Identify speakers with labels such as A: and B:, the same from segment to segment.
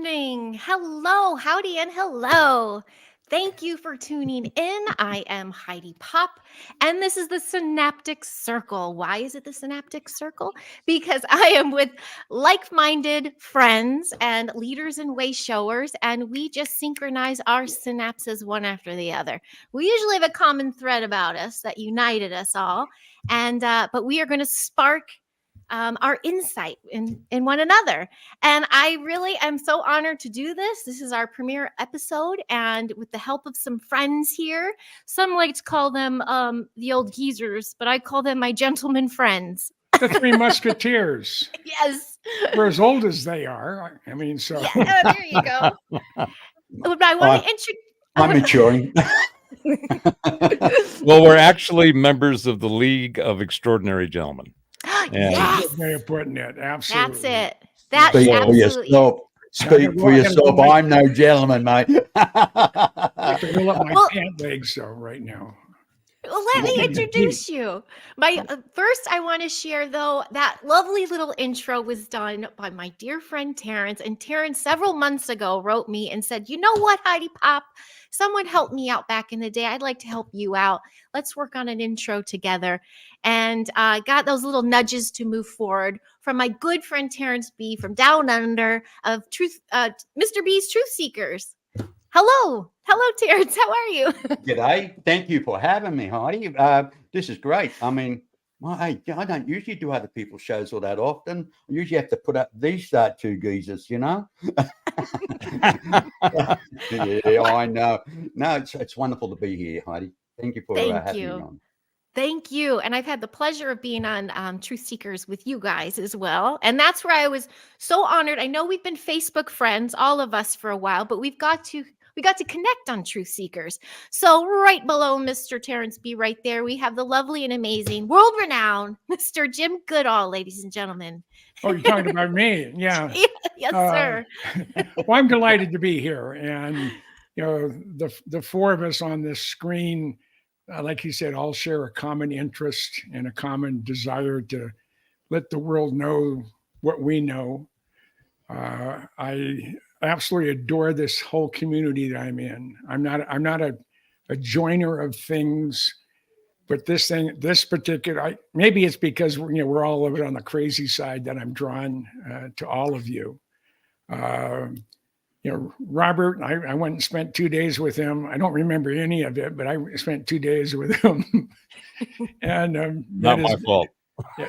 A: evening. Hello, howdy, and hello. Thank you for tuning in. I am Heidi Pop, and this is the Synaptic Circle. Why is it the Synaptic Circle? Because I am with like-minded friends and leaders and way showers, and we just synchronize our synapses one after the other. We usually have a common thread about us that united us all, and but we are going to spark our insight in one another. And I really am so honored to do this. This is our premiere episode, and with the help of some friends here, some like to call them the old geezers, but I call them my gentleman friends.
B: The Three Musketeers.
A: Yes.
B: We're as old as they are. I mean, so.
A: Yeah, there you go. But I want to introduce.
C: I'm maturing.
D: Well, we're actually members of the League of Extraordinary Gentlemen.
A: Yes.
B: Good way of putting it. Absolutely.
A: That's it. That's
C: Speak for
A: absolutely
C: yourself. Speak for yourself. I'm no gentleman, mate.
B: I have to roll up my pant legs so right now.
A: Well, let me introduce you. My first, I want to share, though, that lovely little intro was done by my dear friend Terrance. And Terrance, several months ago, wrote me and said, "You know what, Heidi Pop? Someone helped me out back in the day. I'd like to help you out. Let's work on an intro together." And I got those little nudges to move forward from my good friend Terrance B from Down Under of Mr. B's Truth Seekers. Hello, Terrance. How are you?
C: G'day. Thank you for having me, Heidi. This is great. I mean, I don't usually do other people's shows all that often. I usually have to put up these two geezers, you know. Yeah, I know. No, it's wonderful to be here, Heidi. Thank you for having me on.
A: Thank you. And I've had the pleasure of being on Truth Seekers with you guys as well. And that's where I was so honored. I know we've been Facebook friends, all of us, for a while, but we got to connect on Truth Seekers. So right below Mr. Terrance B right there, we have the lovely and amazing, world-renowned Mr. Jim Goodall, ladies and gentlemen.
B: Oh, you're talking about me? Yeah.
A: Yes, sir.
B: Well, I'm delighted to be here. And, you know, the four of us on this screen, like you said, all share a common interest and a common desire to let the world know what we know. I absolutely adore this whole community that I'm in. I'm not a joiner of things, but this particular, maybe it's because we're all a little bit on the crazy side that I'm drawn to all of you. Robert, I went and spent 2 days with him. I don't remember any of it, but I spent 2 days with him. And
D: not my fault.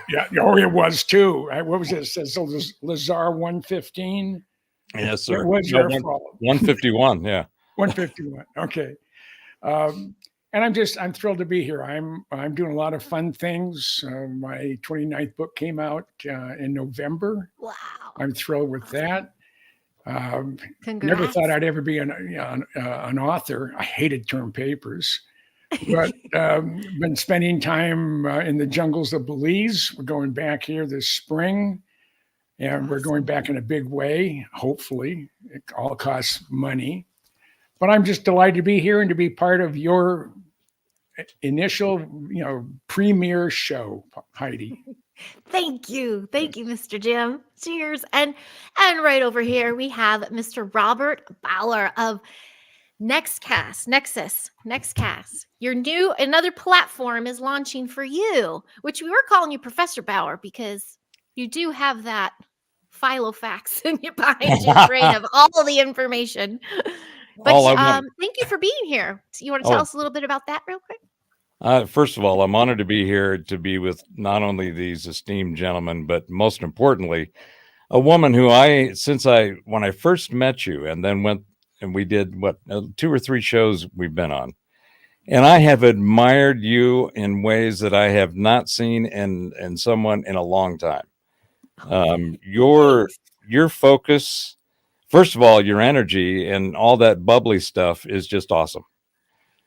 B: Yeah. Oh, it was too. What was it? It says Lazar 115.
D: Yes, sir.
B: It was your fault.
D: 151. Yeah.
B: 151. Okay. And I'm thrilled to be here. I'm doing a lot of fun things. My 29th book came out in November.
A: Wow.
B: I'm thrilled with that.
A: Congrats.
B: Never thought I'd ever be an author. I hated term papers, but been spending time in the jungles of Belize. We're going back here this spring, and we're going back in a big way. Hopefully, it all costs money, but I'm just delighted to be here and to be part of your initial, premiere show, Heidi.
A: Thank you, Mr. Jim. Cheers. And right over here we have Mr. Robert Bauer of Nexus Nexcast. Another platform is launching for you, which we were calling you Professor Bauer because you do have that filofax behind your brain of all the information. But thank you for being here. You want to tell us a little bit about that real quick?
D: First of all, I'm honored to be here to be with not only these esteemed gentlemen, but most importantly, a woman who when I first met you and then went and we did 2 or 3 shows we've been on, and I have admired you in ways that I have not seen in someone in a long time. Your focus, first of all, your energy and all that bubbly stuff is just awesome.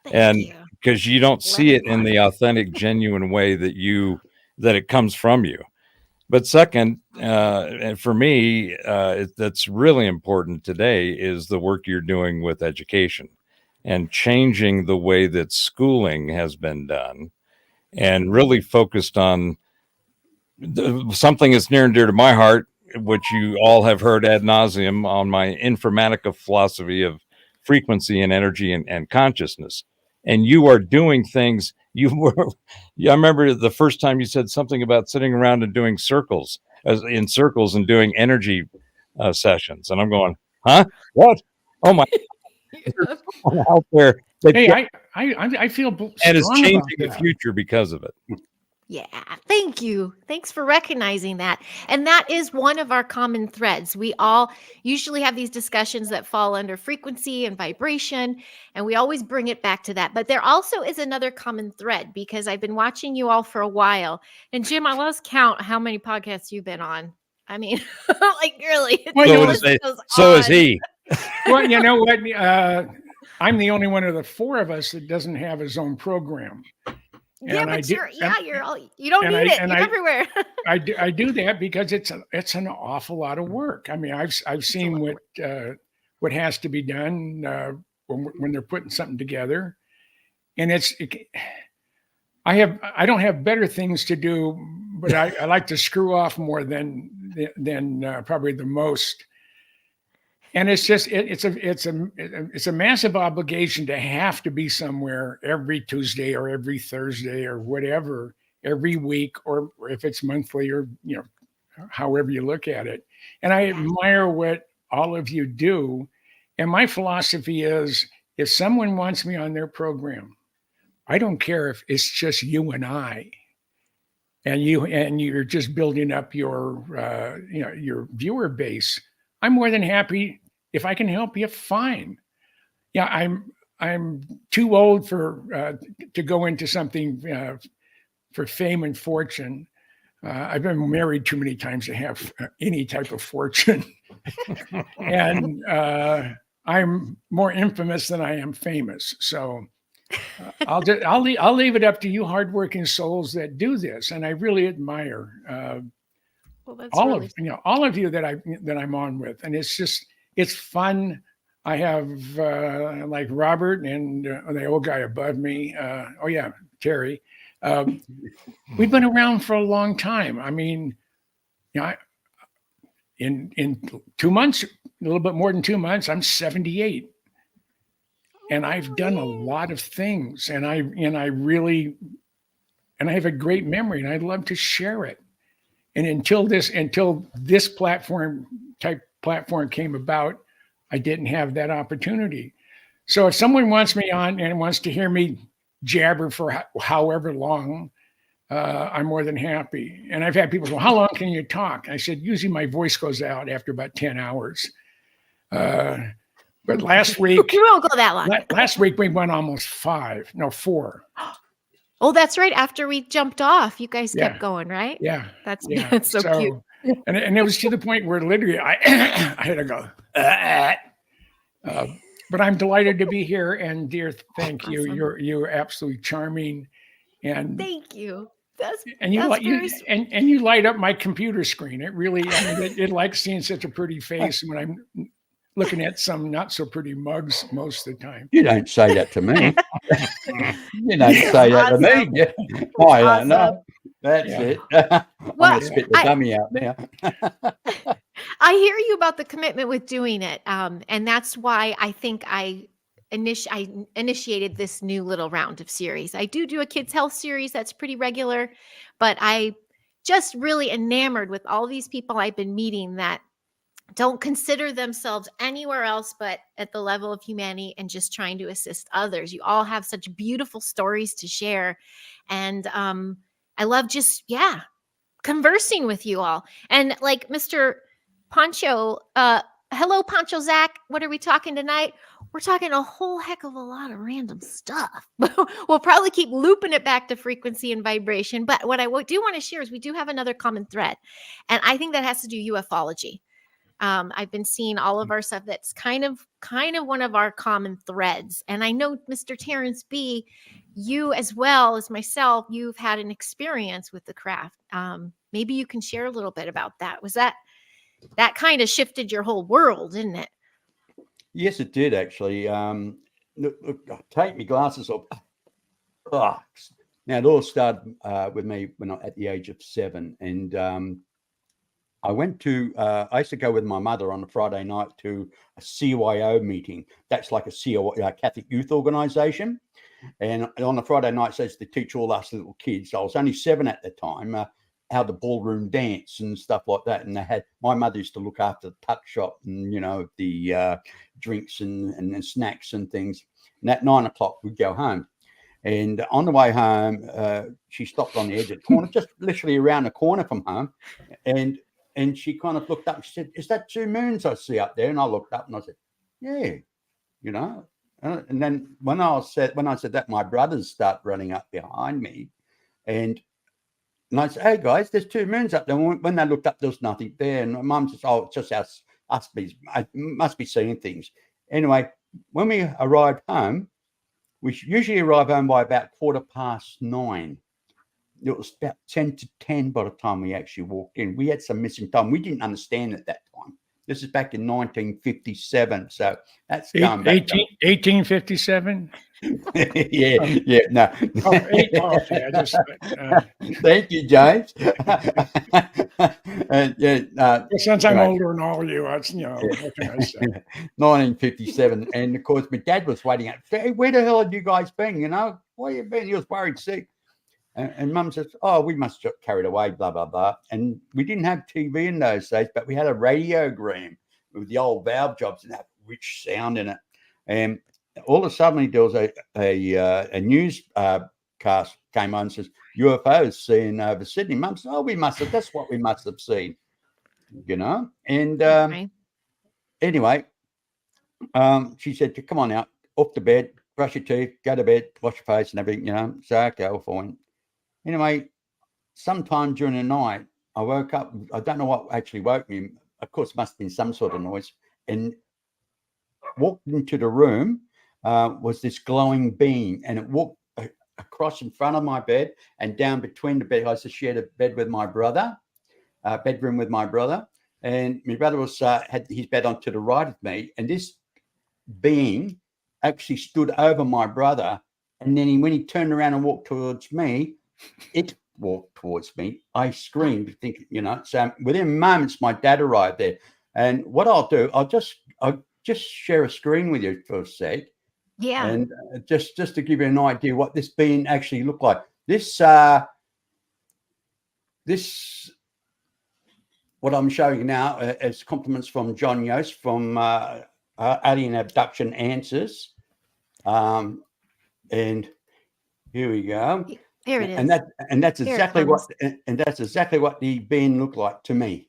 A: Thank you.
D: Because you don't see it in the authentic, genuine way that it comes from you. But second, and for me, that's really important today is the work you're doing with education and changing the way that schooling has been done and really focused on something that's near and dear to my heart, which you all have heard ad nauseum on my Informatica philosophy of frequency and energy and consciousness. And you are doing things. I remember the first time you said something about sitting around and doing circles and doing energy sessions. And I'm going, huh? What? Oh my, there's someone out there that
B: Hey, I feel
D: and is
B: strong
D: changing
B: about
D: the
B: that.
D: future because of it.
A: Yeah, thank you. Thanks for recognizing that. And that is one of our common threads. We all usually have these discussions that fall under frequency and vibration, and we always bring it back to that. But there also is another common thread because I've been watching you all for a while. And Jim, I lost count how many podcasts you've been on. I mean, like really,
B: Well,
A: the
B: you know,
A: list goes
D: So is
A: on.
D: he.
B: Well, you know what? I'm the only one of the four of us that doesn't have his own program.
A: Yeah,
B: And I
A: but
B: do,
A: you don't
B: and
A: need it. You're
B: I
A: everywhere.
B: I do that because it's an awful lot of work. I mean, I've seen what has to be done when they're putting something together, and I don't have better things to do, but I like to screw off more than probably the most. And it's just it's a massive obligation to have to be somewhere every Tuesday or every Thursday or whatever, every week, or if it's monthly, or however you look at it. And I admire what all of you do. And my philosophy is, if someone wants me on their program, I don't care if it's just you and I, and you're just building up your your viewer base. I'm more than happy. If I can help you, fine. Yeah, I'm too old to go into something for fame and fortune. I've been married too many times to have any type of fortune, and I'm more infamous than I am famous. So I'll leave it up to you hardworking souls that do this, and I really admire
A: Well, that's
B: all
A: really
B: of all of you that I'm on with, and it's fun. I have like Robert and the old guy above me. Oh yeah, Terry. We've been around for a long time. I mean, in 2 months, a little bit more than 2 months, I'm 78, and I've done a lot of things, and I have a great memory, and I'd love to share it. And until this platform came about, I didn't have that opportunity. So if someone wants me on and wants to hear me jabber for however long, I'm more than happy. And I've had people go, "How long can you talk?" I said, "Usually my voice goes out after about 10 hours." But last week,
A: we won't go that long.
B: Last week we went almost 4.
A: Oh, that's right. After we jumped off, you guys
B: Yeah.
A: kept going, right?
B: Yeah.
A: That's
B: Yeah.
A: so cute.
B: And it was to the point where literally I had to go. But I'm delighted to be here, and dear, thank you.
A: Awesome.
B: You're absolutely charming, and
A: Thank you. That's
B: you light up my computer screen. It really, I mean, it likes seeing such a pretty face when I'm looking at some not so pretty mugs most of the time.
C: You don't say that to me. You don't say that to me. I don't know. That's it. I'm going to spit the dummy out there.
A: I hear you about the commitment with doing it. And that's why I think I initiated this new little round of series. I do a kids' health series that's pretty regular, but I just really enamored with all these people I've been meeting that don't consider themselves anywhere else but at the level of humanity and just trying to assist others. You all have such beautiful stories to share. And I love just, conversing with you all. And like Mr. Poncho, hello, Poncho Zach. What are we talking tonight? We're talking a whole heck of a lot of random stuff. We'll probably keep looping it back to frequency and vibration. But what I do want to share is we do have another common thread. And I think that has to do ufology. I've been seeing all of our stuff that's kind of one of our common threads. And I know, Mr. Terrance B., you as well as myself, you've had an experience with the craft. Maybe you can share a little bit about that. Was that kind of shifted your whole world, didn't it?
C: Yes, it did actually. Look, take my glasses off. Now it all started with me when I at the age of 7, and I went to, I used to go with my mother on a Friday night to a CYO meeting. That's like a Catholic youth organization. And on a Friday night, so they teach all us little kids. I was only 7 at the time, how the ballroom dance and stuff like that. And my mother used to look after the tuck shop and, the drinks and snacks and things. And at 9 o'clock, we'd go home. And on the way home, she stopped on the edge of the corner, just literally around the corner from home. And she kind of looked up and she said, "Is that 2 moons I see up there?" And I looked up and I said, "Yeah, And then when I said that, my brothers start running up behind me. And I said, "Hey, guys, there's 2 moons up there." When they looked up, there was nothing there. And Mum says, "Oh, it's just us I must be seeing things." Anyway, when we arrived home, we usually arrive home by about 9:15. It was about 10 to 10 by the time we actually walked in. We had some missing time. We didn't understand at that time. This is back in 1957. So that's going back.
B: 1857?
C: yeah, no.
B: Okay,
C: Thank you, James.
B: Since I'm older than all of you, what can I say?
C: 1957. And of course, my dad was waiting out. "Hey, where the hell have you guys been? Where you been?" He was worried sick. And Mum says, "Oh, we must have carried away, blah, blah, blah." And we didn't have TV in those days, but we had a radiogram with the old valve jobs and that rich sound in it. And all of a sudden, there was a news cast came on and says, "UFOs seen over Sydney." Mum says, "Oh, that's what we must have seen." And anyway, she said, "Come on out, off to bed, brush your teeth, go to bed, wash your face and everything, So, okay, all fine. Anyway, sometime during the night, I woke up. I don't know what actually woke me. Of course, it must have been some sort of noise. And walked into the room was this glowing being, and it walked across in front of my bed and down between the bed. I used to share the bed with my brother, bedroom with my brother, and my brother had his bed onto the right of me. And this being actually stood over my brother, and then when he turned around and walked towards me, it walked towards me. I screamed, thinking, So within moments, my dad arrived there. And what I'll do, I'll just share a screen with you for a sec.
A: Yeah.
C: And just to give you an idea what this being actually looked like. This what I'm showing you now is compliments from John Yost from Alien Abduction Answers. And here we go.
A: Here it is.
C: And that's exactly what the being looked like to me.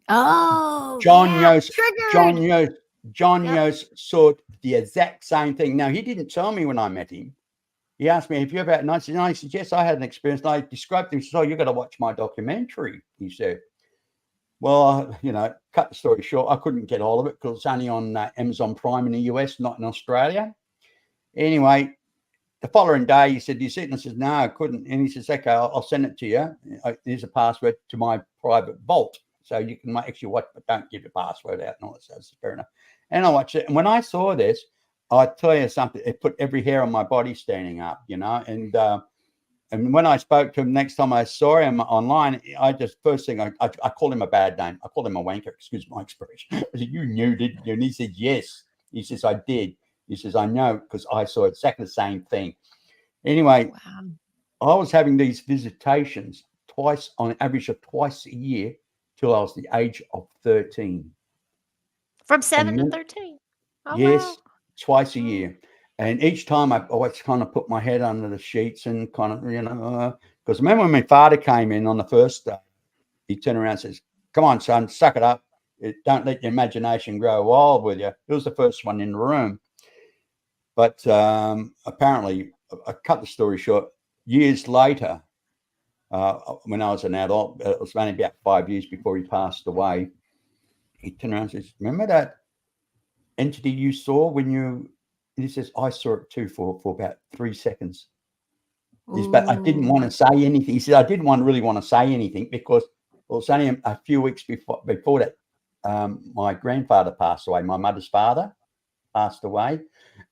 A: Oh,
C: John Yost saw the exact same thing. Now, he didn't tell me when I met him. He asked me, "Have you ever had?" And I said, "Yes, I had an experience." And I described him. He said, "Oh, you got to watch my documentary," he said. Well, cut the story short, I couldn't get all of it because it's only on Amazon Prime in the US, not in Australia. Anyway, the following day, he said, "Do you see it?" And I said, "No, I couldn't." And he says, "Okay, I'll send it to you. Here's a password to my private vault. So you can actually watch, but don't give your password out." And all that stuff. So fair enough. And I watched it. And when I saw this, I tell you something, it put every hair on my body standing up, And when I spoke to him next time I saw him online, I called him a bad name. I called him a wanker, excuse my expression. I said, "You knew, didn't you?" And he said, "Yes." He says, "I did." He says, "I know because I saw exactly the same thing." Anyway, I was having these visitations on average of twice a year till I was the age of 13.
B: From 7 to 13.
C: Oh, yes, wow. Twice a year. And each time I always kind of put my head under the sheets and kind of, because remember when my father came in on the first day, he turned around and says, "Come on, son, suck it up. Don't let your imagination grow wild with you." It was the first one in the room. But apparently, I cut the story short, years later, when I was an adult, it was only about 5 years before he passed away, he turned around and says, "Remember that entity you saw when you..." And he says, "I saw it too for about 3 seconds. But I didn't want to say anything." He said, "I didn't really want to say anything because it was only a few weeks before that my grandfather passed away. My mother's father passed away.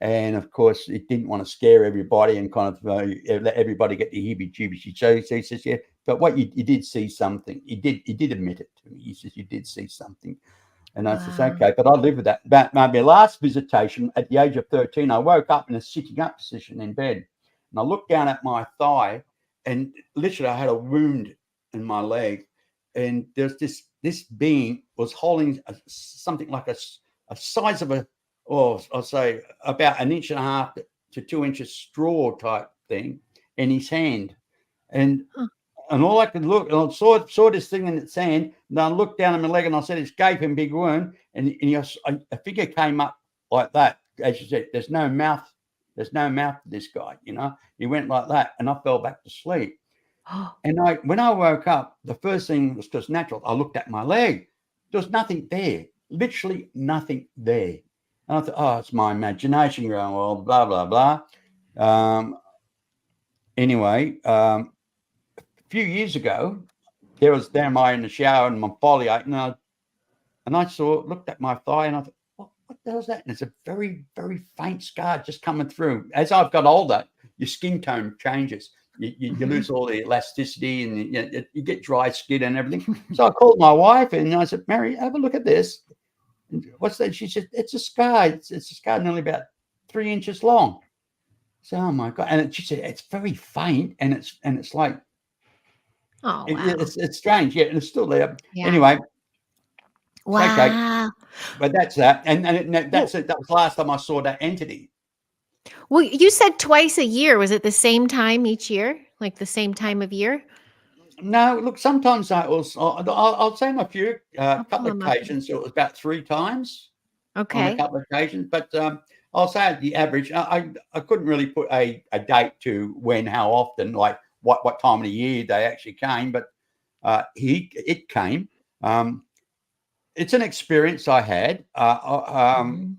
C: And of course, it didn't want to scare everybody and kind of let everybody get the heebie-jeebies." So he says, "Yeah, but what you did see something. He did admit it to me. He says, you did see something. And I says, okay, but I live with that. But my last visitation at the age of 13, I woke up in a sitting up position in bed. And I looked down at my thigh, and literally I had a wound in my leg. And there's this being was holding something like a size of I'll say about 1.5 to 2 inches straw type thing in his hand. And all I could look, and I saw this thing in its hand, and I looked down at my leg, and I said, it's gaping big wound. And a figure came up like that. As you said, there's no mouth to this guy, you know. He went like that, and I fell back to sleep. And when I woke up, the first thing was just natural. I looked at my leg. There was nothing there, literally nothing there. And I thought, oh, it's my imagination going, well, blah, blah, blah. Anyway, a few years ago, there am I in the shower and I'm foliating, and I looked at my thigh, and I thought, what the hell is that? And it's a very, very faint scar just coming through. As I've got older, your skin tone changes. You lose all the elasticity, and you get dry skin and everything. So I called my wife, and I said, Mary, have a look at this. And what's that? She said, it's a scar. It's a scar nearly about 3 inches long. So, oh my God. And she said, it's very faint, and it's like,
A: Oh, wow.
C: It's strange. Yeah, and it's still there.
A: Yeah.
C: Anyway.
A: Wow.
C: Okay. But that's that. And that's it. That was the last time I saw that entity.
A: Well, you said twice a year. Was it the same time each year? Like the same time of year?
C: No, look, sometimes I'll say on a few couple of occasions, it was about 3 times.
A: Okay.
C: On a couple of occasions. But I'll say the average, I couldn't really put a date to when, how often, like what time of the year they actually came, but it came. It's an experience I had. I'm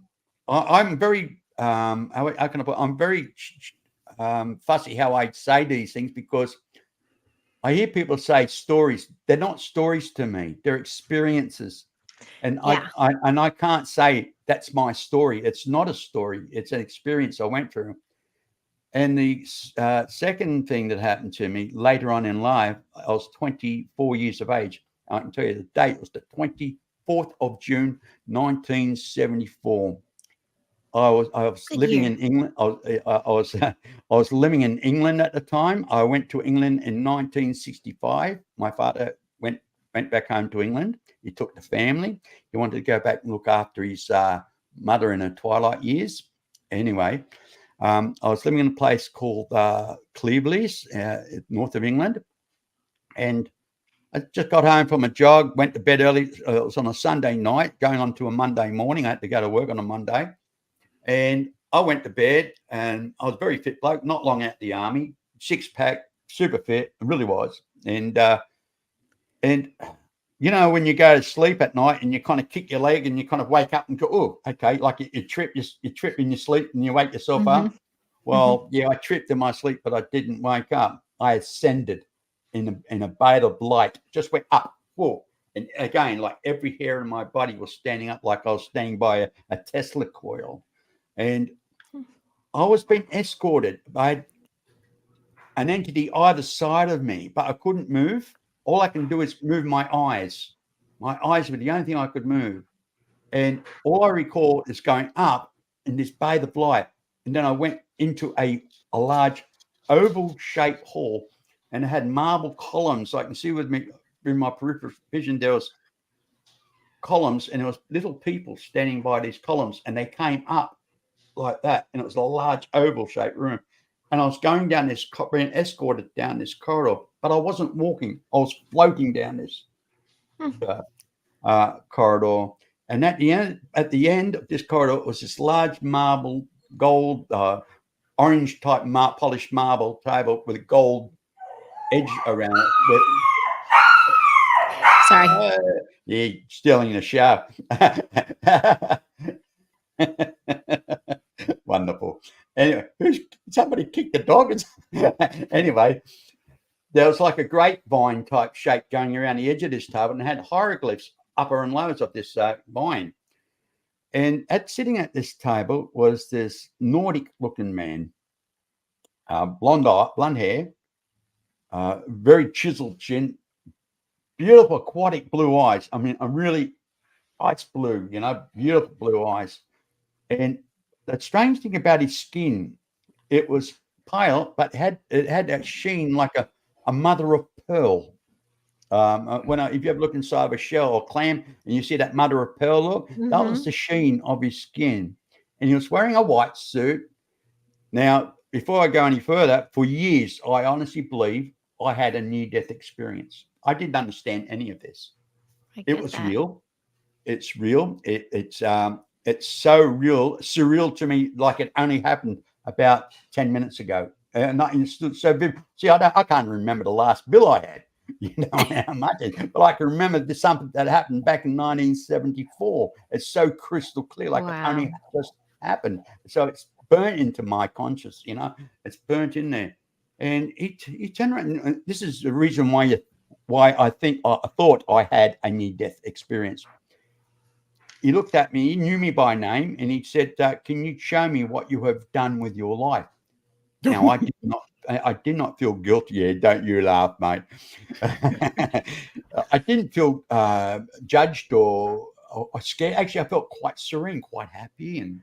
C: very how can I put? I'm very fussy how I say these things, because I hear people say stories. They're not stories to me. They're experiences, and I can't say that's my story. It's not a story. It's an experience I went through. And the second thing that happened to me later on in life, I was 24 years of age. I can tell you the date was the 24th of June, 1974. I was living in England. I was living in England at the time. I went to England in 1965. My father went back home to England. He took the family. He wanted to go back and look after his mother in her twilight years. Anyway, I was living in a place called Cleveland, north of England, and I just got home from a jog, went to bed early. It was on a Sunday night, going on to a Monday morning. I had to go to work on a Monday. And I went to bed, and I was a very fit bloke, not long out the army, 6-pack, super fit, really was. And you know, when you go to sleep at night and you kind of kick your leg and you kind of wake up and go, oh, okay, like you trip in your sleep and you wake yourself up. Well, yeah, I tripped in my sleep, but I didn't wake up. I ascended in a bait of light, just went up. Whoa. And again, like every hair in my body was standing up, like I was standing by a Tesla coil. And I was being escorted by an entity either side of me, but I couldn't move. All I can do is move my eyes. My eyes were the only thing I could move. And all I recall is going up in this bathe of light. And then I went into a large oval-shaped hall, and it had marble columns. So I can see with me in my peripheral vision, there was columns, and there was little people standing by these columns, and they came up like that, and it was a large oval-shaped room. And I was going down this, being escorted down this corridor, but I wasn't walking. I was floating down this corridor. And at the end of this corridor was this large marble, gold, orange type polished marble table with a gold edge around it.
A: Sorry.
C: Yeah, stealing the show. Wonderful. Anyway, somebody kicked the dog? Anyway, there was like a grapevine type shape going around the edge of this table, and it had hieroglyphs upper and lowers of this vine. And sitting at this table was this Nordic looking man, blonde hair, very chiseled chin, beautiful aquatic blue eyes. I mean, I'm really ice blue, beautiful blue eyes. And the strange thing about his skin, it was pale, but it had that sheen like a mother of pearl. If you ever look inside of a shell or clam and you see that mother of pearl look, that was the sheen of his skin. And he was wearing a white suit. Now, before I go any further, for years, I honestly believe I had a near-death experience. I didn't understand any of this. It was real. It's real. It's so real, surreal to me, like it only happened about 10 minutes ago. And so vivid. See, I can't remember the last bill I had. How much, but I can remember something that happened back in 1974. It's so crystal clear, like it only just happened. So it's burnt into my conscious, it's burnt in there. And he turned around. And this is the reason why I thought I had a near-death experience. He looked at me, he knew me by name, and he said, "Can you show me what you have done with your life?" Now, I did not feel guilty. Yeah, don't you laugh, mate. I didn't feel judged or scared. Actually, I felt quite serene, quite happy, and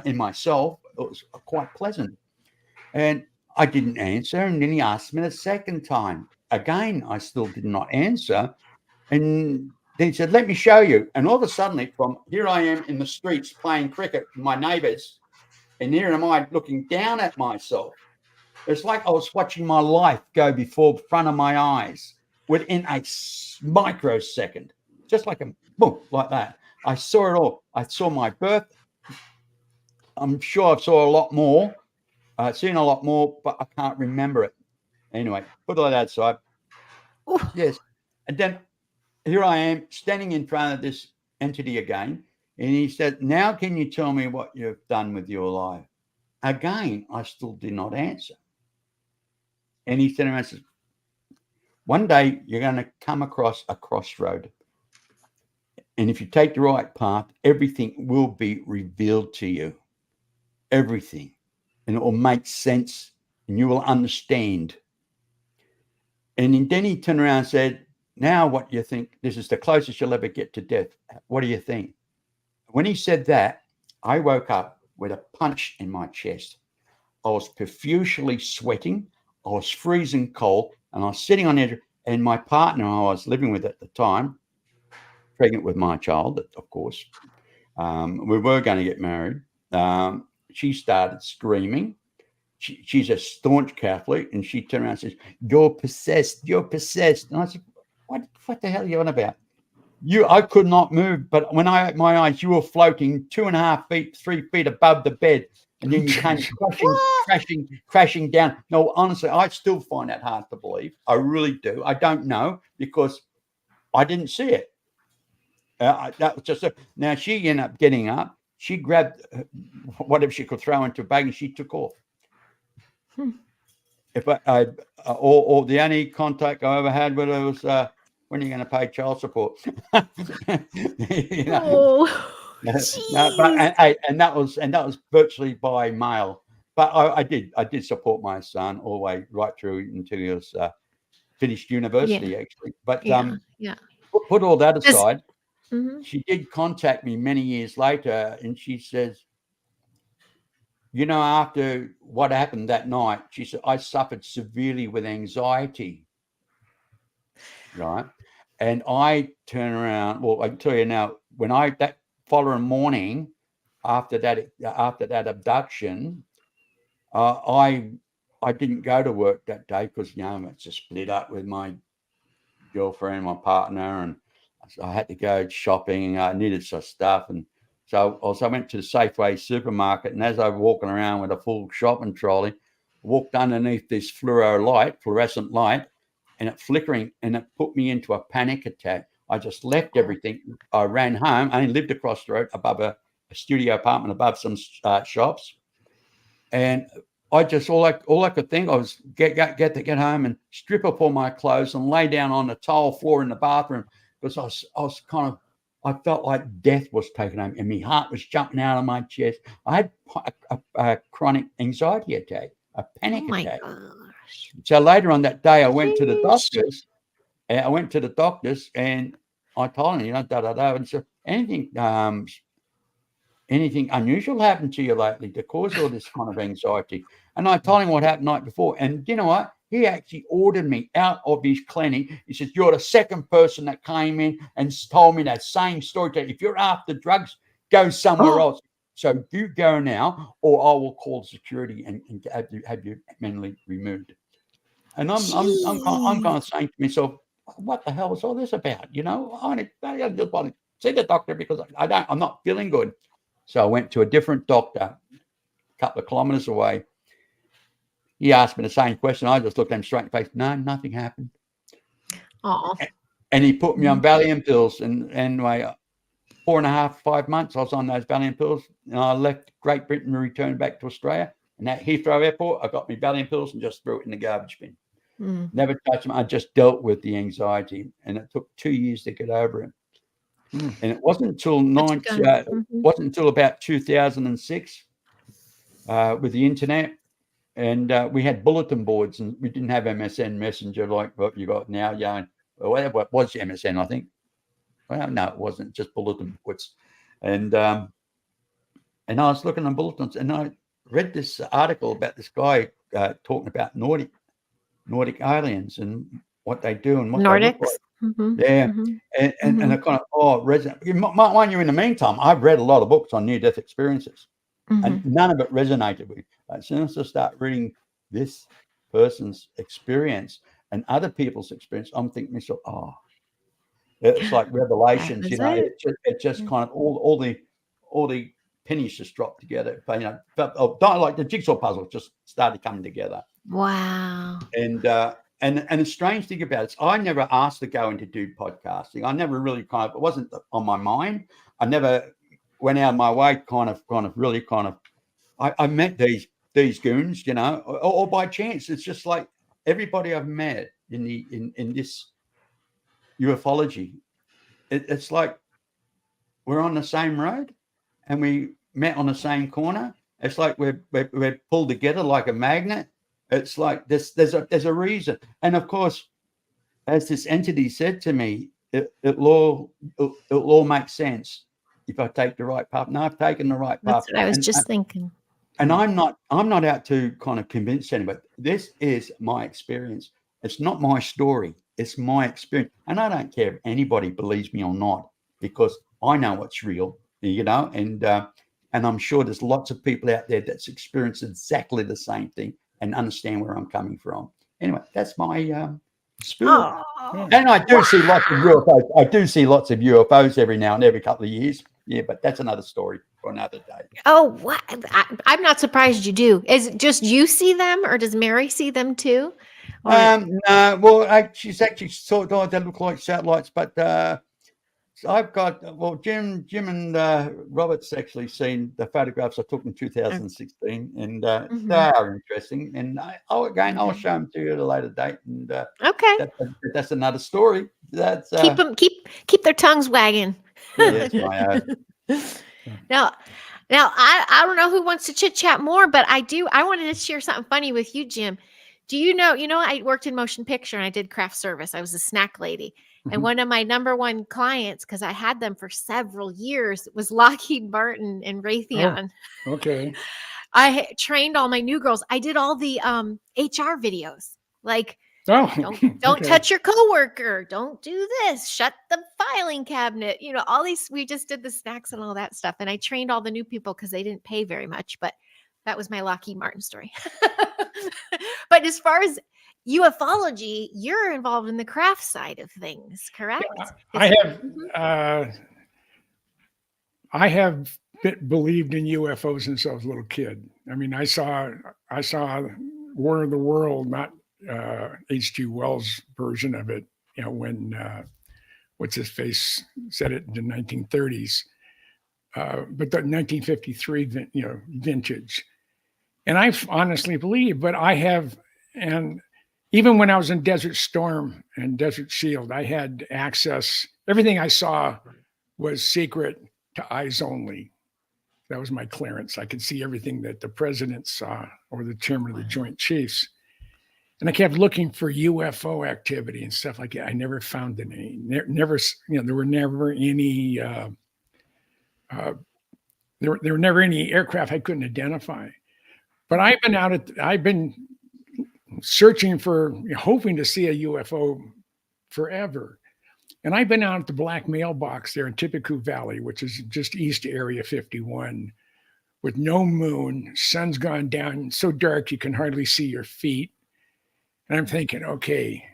C: in myself, it was quite pleasant. And I didn't answer, and then he asked me the second time. Again, I still did not answer, and then he said, "Let me show you." And all of a sudden, from here I am in the streets playing cricket with my neighbours, and here am I looking down at myself. It's like I was watching my life go before front of my eyes within a microsecond, just like a boom, like that. I saw it all. I saw my birth. I'm sure I saw a lot more. I've seen a lot more, but I can't remember it. Anyway, put all that aside. Yes. And then here I am standing in front of this entity again. And he said, "Now can you tell me what you've done with your life?" Again, I still did not answer. And he said, "One day you're going to come across a crossroad. And if you take the right path, everything will be revealed to you. Everything. And it will make sense and you will understand." And then he turned around and said, "Now what do you think? This is the closest you'll ever get to death. What do you think?" When he said that, I woke up with a punch in my chest. I was profusely sweating. I was freezing cold, and I was sitting on edge. And my partner I was living with at the time, pregnant with my child, of course, we were going to get married. She started screaming. She's a staunch Catholic, and she turned around and says, "You're possessed. You're possessed." And I said, "What the hell are you on about?" I could not move, but when I opened my eyes, you were floating 2.5 feet, 3 feet above the bed. And then you came crashing down. No, honestly, I still find that hard to believe. I really do. I don't know because I didn't see it. That was just now. She ended up getting up. She grabbed whatever she could throw into a bag and she took off. If or the only contact I ever had with her was, "When are you going to pay child support?" And that was virtually by mail. But I did support my son all the way right through until he was finished university, actually. But put all that aside, she did contact me many years later, and she says, after what happened that night, she said, "I suffered severely with anxiety." Right. And I turn around. Well, I can tell you now, when that following morning, after that abduction, I didn't go to work that day because it's a split up with my girlfriend, my partner, and I had to go shopping. I needed some stuff, and so I went to the Safeway supermarket. And as I was walking around with a full shopping trolley, walked underneath this fluorescent light, and it flickering, and it put me into a panic attack. I just left everything. I ran home. I only lived across the road above a studio apartment above some shops. And I just, all I could think of was get home and strip off all my clothes and lay down on the tile floor in the bathroom, because I felt like death was taking over and my heart was jumping out of my chest. I had a chronic anxiety attack, a panic attack. So later on that day, I went to the
A: Sheesh.
C: doctors. And I went to the doctors and I told them, and so anything unusual happened to you lately to cause all this kind of anxiety? And I told him what happened the night before. And you know what? He actually ordered me out of his clinic. He says, you're the second person that came in and told me that same story. If you're after drugs, go somewhere else. So you go now, or I will call security and have you mentally removed. And I'm kind of saying to myself, what the hell is all this about? I just want to see the doctor because I'm not feeling good. So I went to a different doctor a couple of kilometers away. He asked me the same question. I just looked at him straight in the face. No, nothing happened.
A: Oh.
C: And he put me on Valium pills. And anyway, 4.5, 5 months I was on those Valium pills. And I left Great Britain and returned back to Australia. And at Heathrow Airport, I got my Valium pills and just threw it in the garbage bin. Never touched them. I just dealt with the anxiety. And it took 2 years to get over it. And it wasn't until wasn't until about 2006 with the internet, and we had bulletin boards, and we didn't have MSN Messenger like what you got now. Or whatever it was, MSN, I think. Well, no, it wasn't, just bulletin boards. And I was looking at bulletins, and I read this article about this guy talking about Nordic aliens and what they do and what
A: Nordics.
C: they look like. And I kind of resonate. Mind you, in the meantime, I've read a lot of books on near-death experiences, and none of it resonated with me. But as soon as I start reading this person's experience and other people's experience, I'm thinking to myself, it's like revelations. It just kind of all the pennies just dropped together. But like the jigsaw puzzle just started coming together.
A: Wow.
C: And the strange thing about it is I never asked to go into do podcasting. I never really it wasn't on my mind. I never went out of my way I met these goons, or by chance. It's just like everybody I've met in this ufology. It's like we're on the same road and we met on the same corner. It's like we're pulled together like a magnet. It's like there's a reason. And of course, as this entity said to me, it'll all make sense if I take the right path. And I've taken the right path.
A: That's what I was just thinking.
C: And I'm not out to kind of convince anybody. This is my experience. It's not my story. It's my experience. And I don't care if anybody believes me or not, because I know what's real, and I'm sure there's lots of people out there that's experienced exactly the same thing and understand where I'm coming from. Anyway, that's my spiel. And I do see lots of UFOs. I do see lots of UFOs every now and every couple of years. Yeah, but that's another story for another day.
A: Oh, what? I'm not surprised you do. Is it just you see them, or does Mary see them too?
C: No, well, she's actually sort of they look like satellites, but I've got Jim and Robert's actually seen the photographs I took in 2016, and they are interesting. And I'll show them to you at a later date. And
A: okay,
C: that's another story. That's
A: keep their tongues wagging.
C: Yes, my
A: Now, I don't know who wants to chit chat more, but I do. I wanted to share something funny with you, Jim. Do you know? I worked in motion picture and I did craft service. I was a snack lady. And one of my number one clients, because I had them for several years, was Lockheed Martin and Raytheon.
B: Oh, okay.
A: I trained all my new girls. I did all the HR videos. Like, don't touch your coworker. Don't do this. Shut the filing cabinet. All these. We just did the snacks and all that stuff. And I trained all the new people because they didn't pay very much. But that was my Lockheed Martin story. But as far as ufology, you're involved in the craft side of things, correct?
B: I have believed in UFOs since I was a little kid. I mean, I saw War of the World, not H.G. Wells' version of it. When what's his face said it in the 1930s, but the 1953, vintage. And I honestly believe, but I have, and even when I was in Desert Storm and Desert Shield, I had access. Everything I saw was secret to eyes only. That was my clearance. I could see everything that the president saw or the chairman of the Joint Chiefs. And I kept looking for UFO activity and stuff like that. I never found any. Never, there were never any. There were never any aircraft I couldn't identify. But I've been searching for, hoping to see a UFO forever. And I've been out at the Black Mailbox there in Tippecanoe Valley, which is just east of Area 51, with no moon, sun's gone down, so dark you can hardly see your feet. And I'm thinking, okay,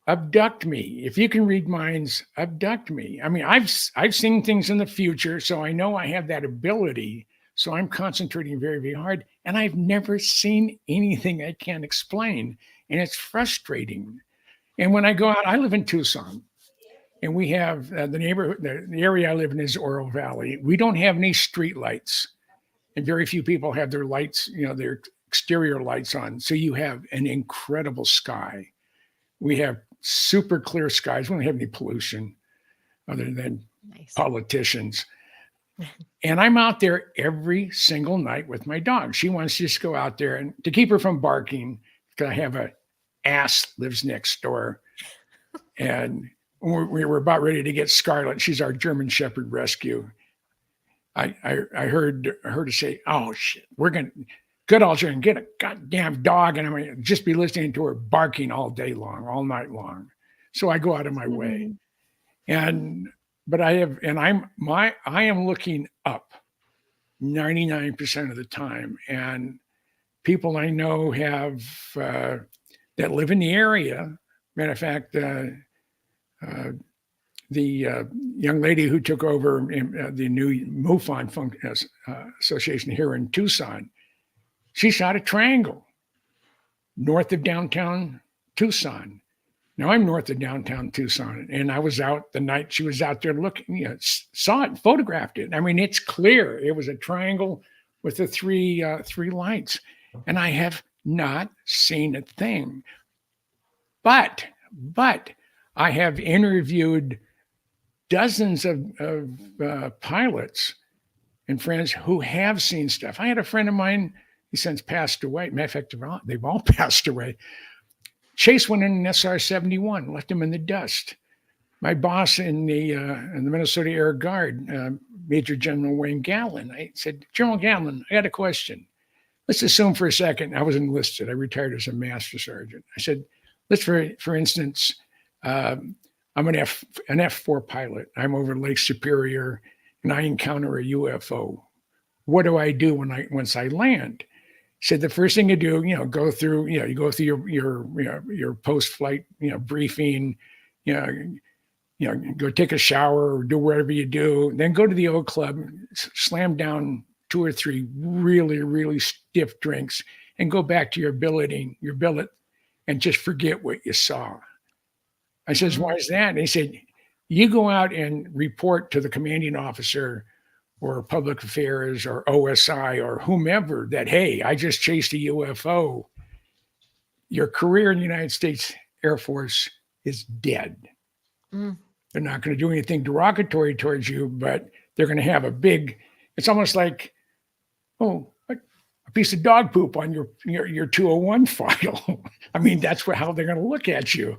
B: abduct me. If you can read minds, abduct me. I mean, I've seen things in the future, so I know I have that ability. So I'm concentrating very, very hard. And I've never seen anything I can't explain. And it's frustrating. And when I go out, I live in Tucson. And we have the neighborhood, the area I live in is Oro Valley. We don't have any street lights. And very few people have their lights, their exterior lights on. So you have an incredible sky. We have super clear skies. We don't have any pollution other than politicians. And I'm out there every single night with my dog. She wants to just go out there, and to keep her from barking, because I have a ass lives next door. And we were about ready to get Scarlet. She's our German Shepherd rescue. I heard her say, "Oh shit, Goodall's going to get a goddamn dog," and I'm going to just be listening to her barking all day long, all night long. So I go out of my way, but I am looking up 99% of the time, and people I know have that live in the area. Matter of fact, the young lady who took over the new MUFON Association here in Tucson, she shot a triangle north of downtown Tucson. Now I'm north of downtown Tucson, and I was out the night she was out there looking, saw it, photographed it. I mean, it's clear. It was a triangle with the three lights, and I have not seen a thing. But I have interviewed dozens of pilots and friends who have seen stuff. I had a friend of mine, he since passed away. Matter of fact, they've all passed away. Chase went in an SR-71, left him in the dust. My boss in the Minnesota Air Guard, Major General Wayne Gallon, I said, "General Gallon, I got a question. Let's assume for a second, I was enlisted. I retired as a master sergeant." I said, let's, for instance, I'm an F-4 pilot. I'm over Lake Superior, and I encounter a UFO. What do I do once I land? He said the first thing you do, go through, you go through your post-flight, briefing, go take a shower or do whatever you do. Then go to the old club, slam down 2 or 3 really, really stiff drinks, and go back to your billet, and just forget what you saw. I says, "Why is that?" And he said, "You go out and report to the commanding officer or public affairs or OSI or whomever that, hey, I just chased a UFO. Your career in the United States Air Force is dead." They're not going to do anything derogatory towards you, but they're going to have it's almost like, a piece of dog poop on your 201 file. I mean, that's how they're going to look at you.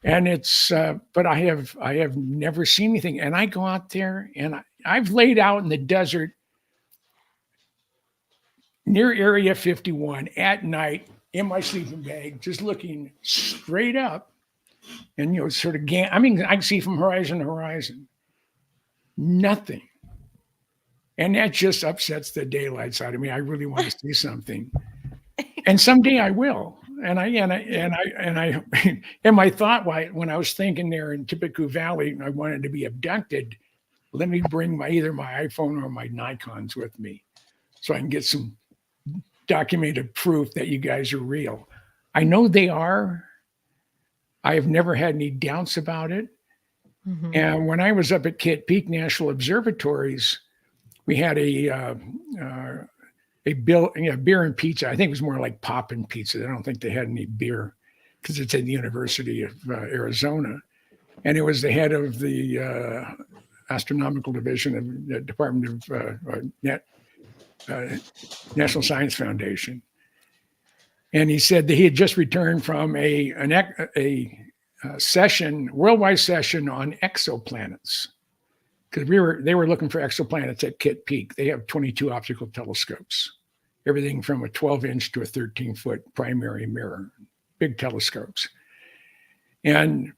B: And it's, but I have never seen anything. And I go out there, and I've laid out in the desert near Area 51 at night in my sleeping bag, just looking straight up, and sort of I can see from horizon to horizon, nothing. And that just upsets the daylights out of me. I really want to see something, and someday I will. And my thought when I was thinking there in Tippecanoe Valley, I wanted to be abducted. Let me bring either my iPhone or my Nikons with me, so I can get some documented proof that you guys are real. I know they are. I have never had any doubts about it. And when I was up at Kit Peak National Observatories, we had a beer and pizza. I think it was more like pop and pizza. I don't think they had any beer because it's at the University of Arizona. And it was the head of the astronomical division of the Department of National Science Foundation. And he said that he had just returned from a session, worldwide session on exoplanets, because they were looking for exoplanets at Kitt Peak. They have 22 optical telescopes, everything from a 12-inch to a 13-foot primary mirror, big telescopes. And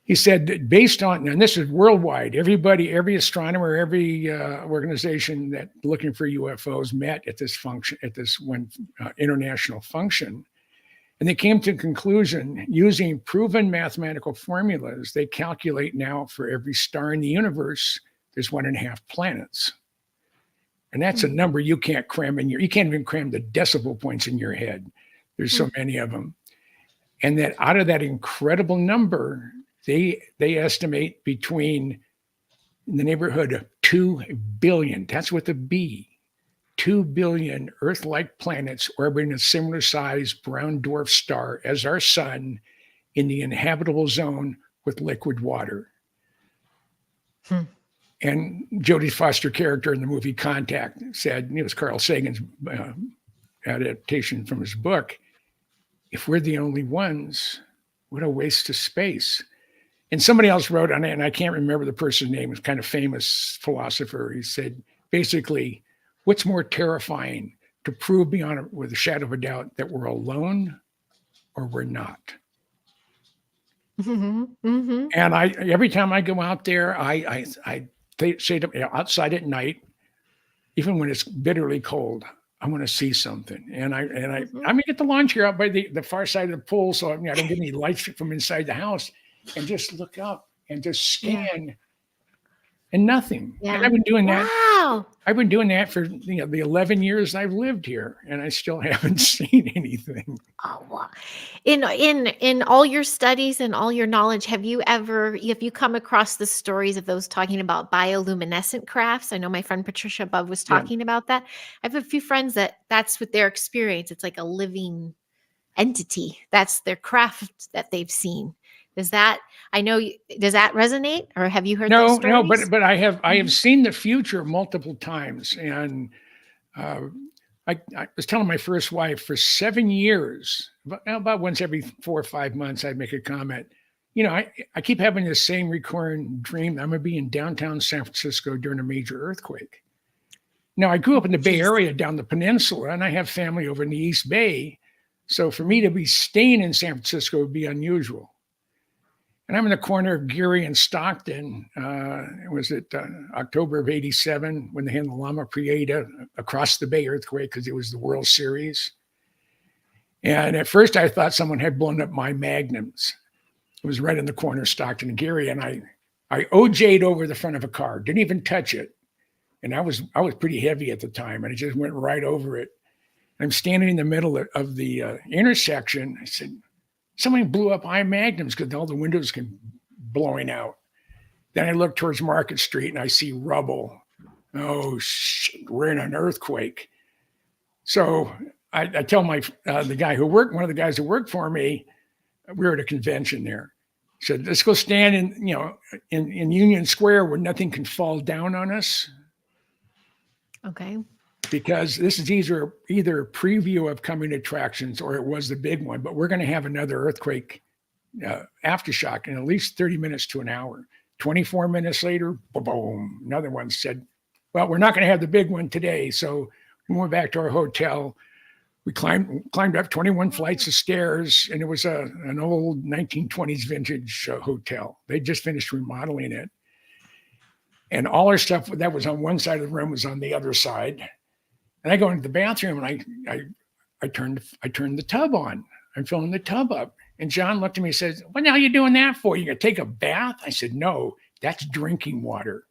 B: he said that based on, and this is worldwide, every astronomer, every organization that looking for UFOs met at this one international function. And they came to the conclusion, using proven mathematical formulas, they calculate now for every star in the universe, there's 1.5 planets. And that's a number you can't cram you can't even cram the decimal points in your head. There's so many of them. And that out of that incredible number, they estimate between in the neighborhood of 2 billion, that's with a B, 2 billion Earth-like planets orbiting a similar size brown dwarf star as our sun in the inhabitable zone with liquid water. And Jodie Foster character in the movie Contact said, it was Carl Sagan's adaptation from his book, if we're the only ones, what a waste of space. And somebody else wrote on it, and I can't remember the person's name, it's kind of famous philosopher. He said, basically, what's more terrifying, to prove beyond with a shadow of a doubt that we're alone or we're not? And every time I go out there, I say to outside at night, even when it's bitterly cold, I want to see something. And I may get the lawn chair out by the far side of the pool, so I don't get any lights from inside the house, and just look up and just scan, and nothing. Yeah. And I've been doing that.
A: Wow.
B: I've been doing that for the 11 years I've lived here, and I still haven't seen anything.
A: Oh, wow. In all your studies and all your knowledge, have you come across the stories of those talking about bioluminescent crafts? I know my friend Patricia Above was talking about that. I have a few friends that's what their experience. It's like a living entity. That's their craft that they've seen. Does that resonate, or have you heard those stories?
B: No, but I have seen the future multiple times, and I was telling my first wife for 7 years, about once every 4 or 5 months, I'd make a comment. I keep having this same recurring dream. I'm going to be in downtown San Francisco during a major earthquake. Now, I grew up in the Bay Area down the peninsula, and I have family over in the East Bay. So for me to be staying in San Francisco would be unusual. And I'm in the corner of Geary and Stockton. It was October of '87 when they had the Loma Prieta across the Bay earthquake, because it was the World Series. And at first I thought someone had blown up my magnums. It was right in the corner of Stockton and Geary. And I OJ'd over the front of a car, didn't even touch it. And I was pretty heavy at the time, and I just went right over it. I'm standing in the middle of the intersection. I said, somebody blew up my magnums because all the windows came blowing out. Then I look towards Market Street and I see rubble. Oh, shit, we're in an earthquake. So I tell one of the guys who worked for me, we were at a convention there. He said, let's go stand in Union Square where nothing can fall down on us.
A: Okay.
B: Because this is either a preview of coming attractions, or it was the big one, but we're going to have another earthquake aftershock in at least 30 minutes to an hour. 24 minutes later, boom, another one. Said, well, we're not going to have the big one today. So we went back to our hotel. We climbed up 21 flights of stairs, and it was an old 1920s vintage hotel. They just finished remodeling it. And all our stuff that was on one side of the room was on the other side. And I go into the bathroom and I turned the tub on. I'm filling the tub up. And John looked at me and says, what the hell are you doing that for? You gonna take a bath? I said, no, that's drinking water.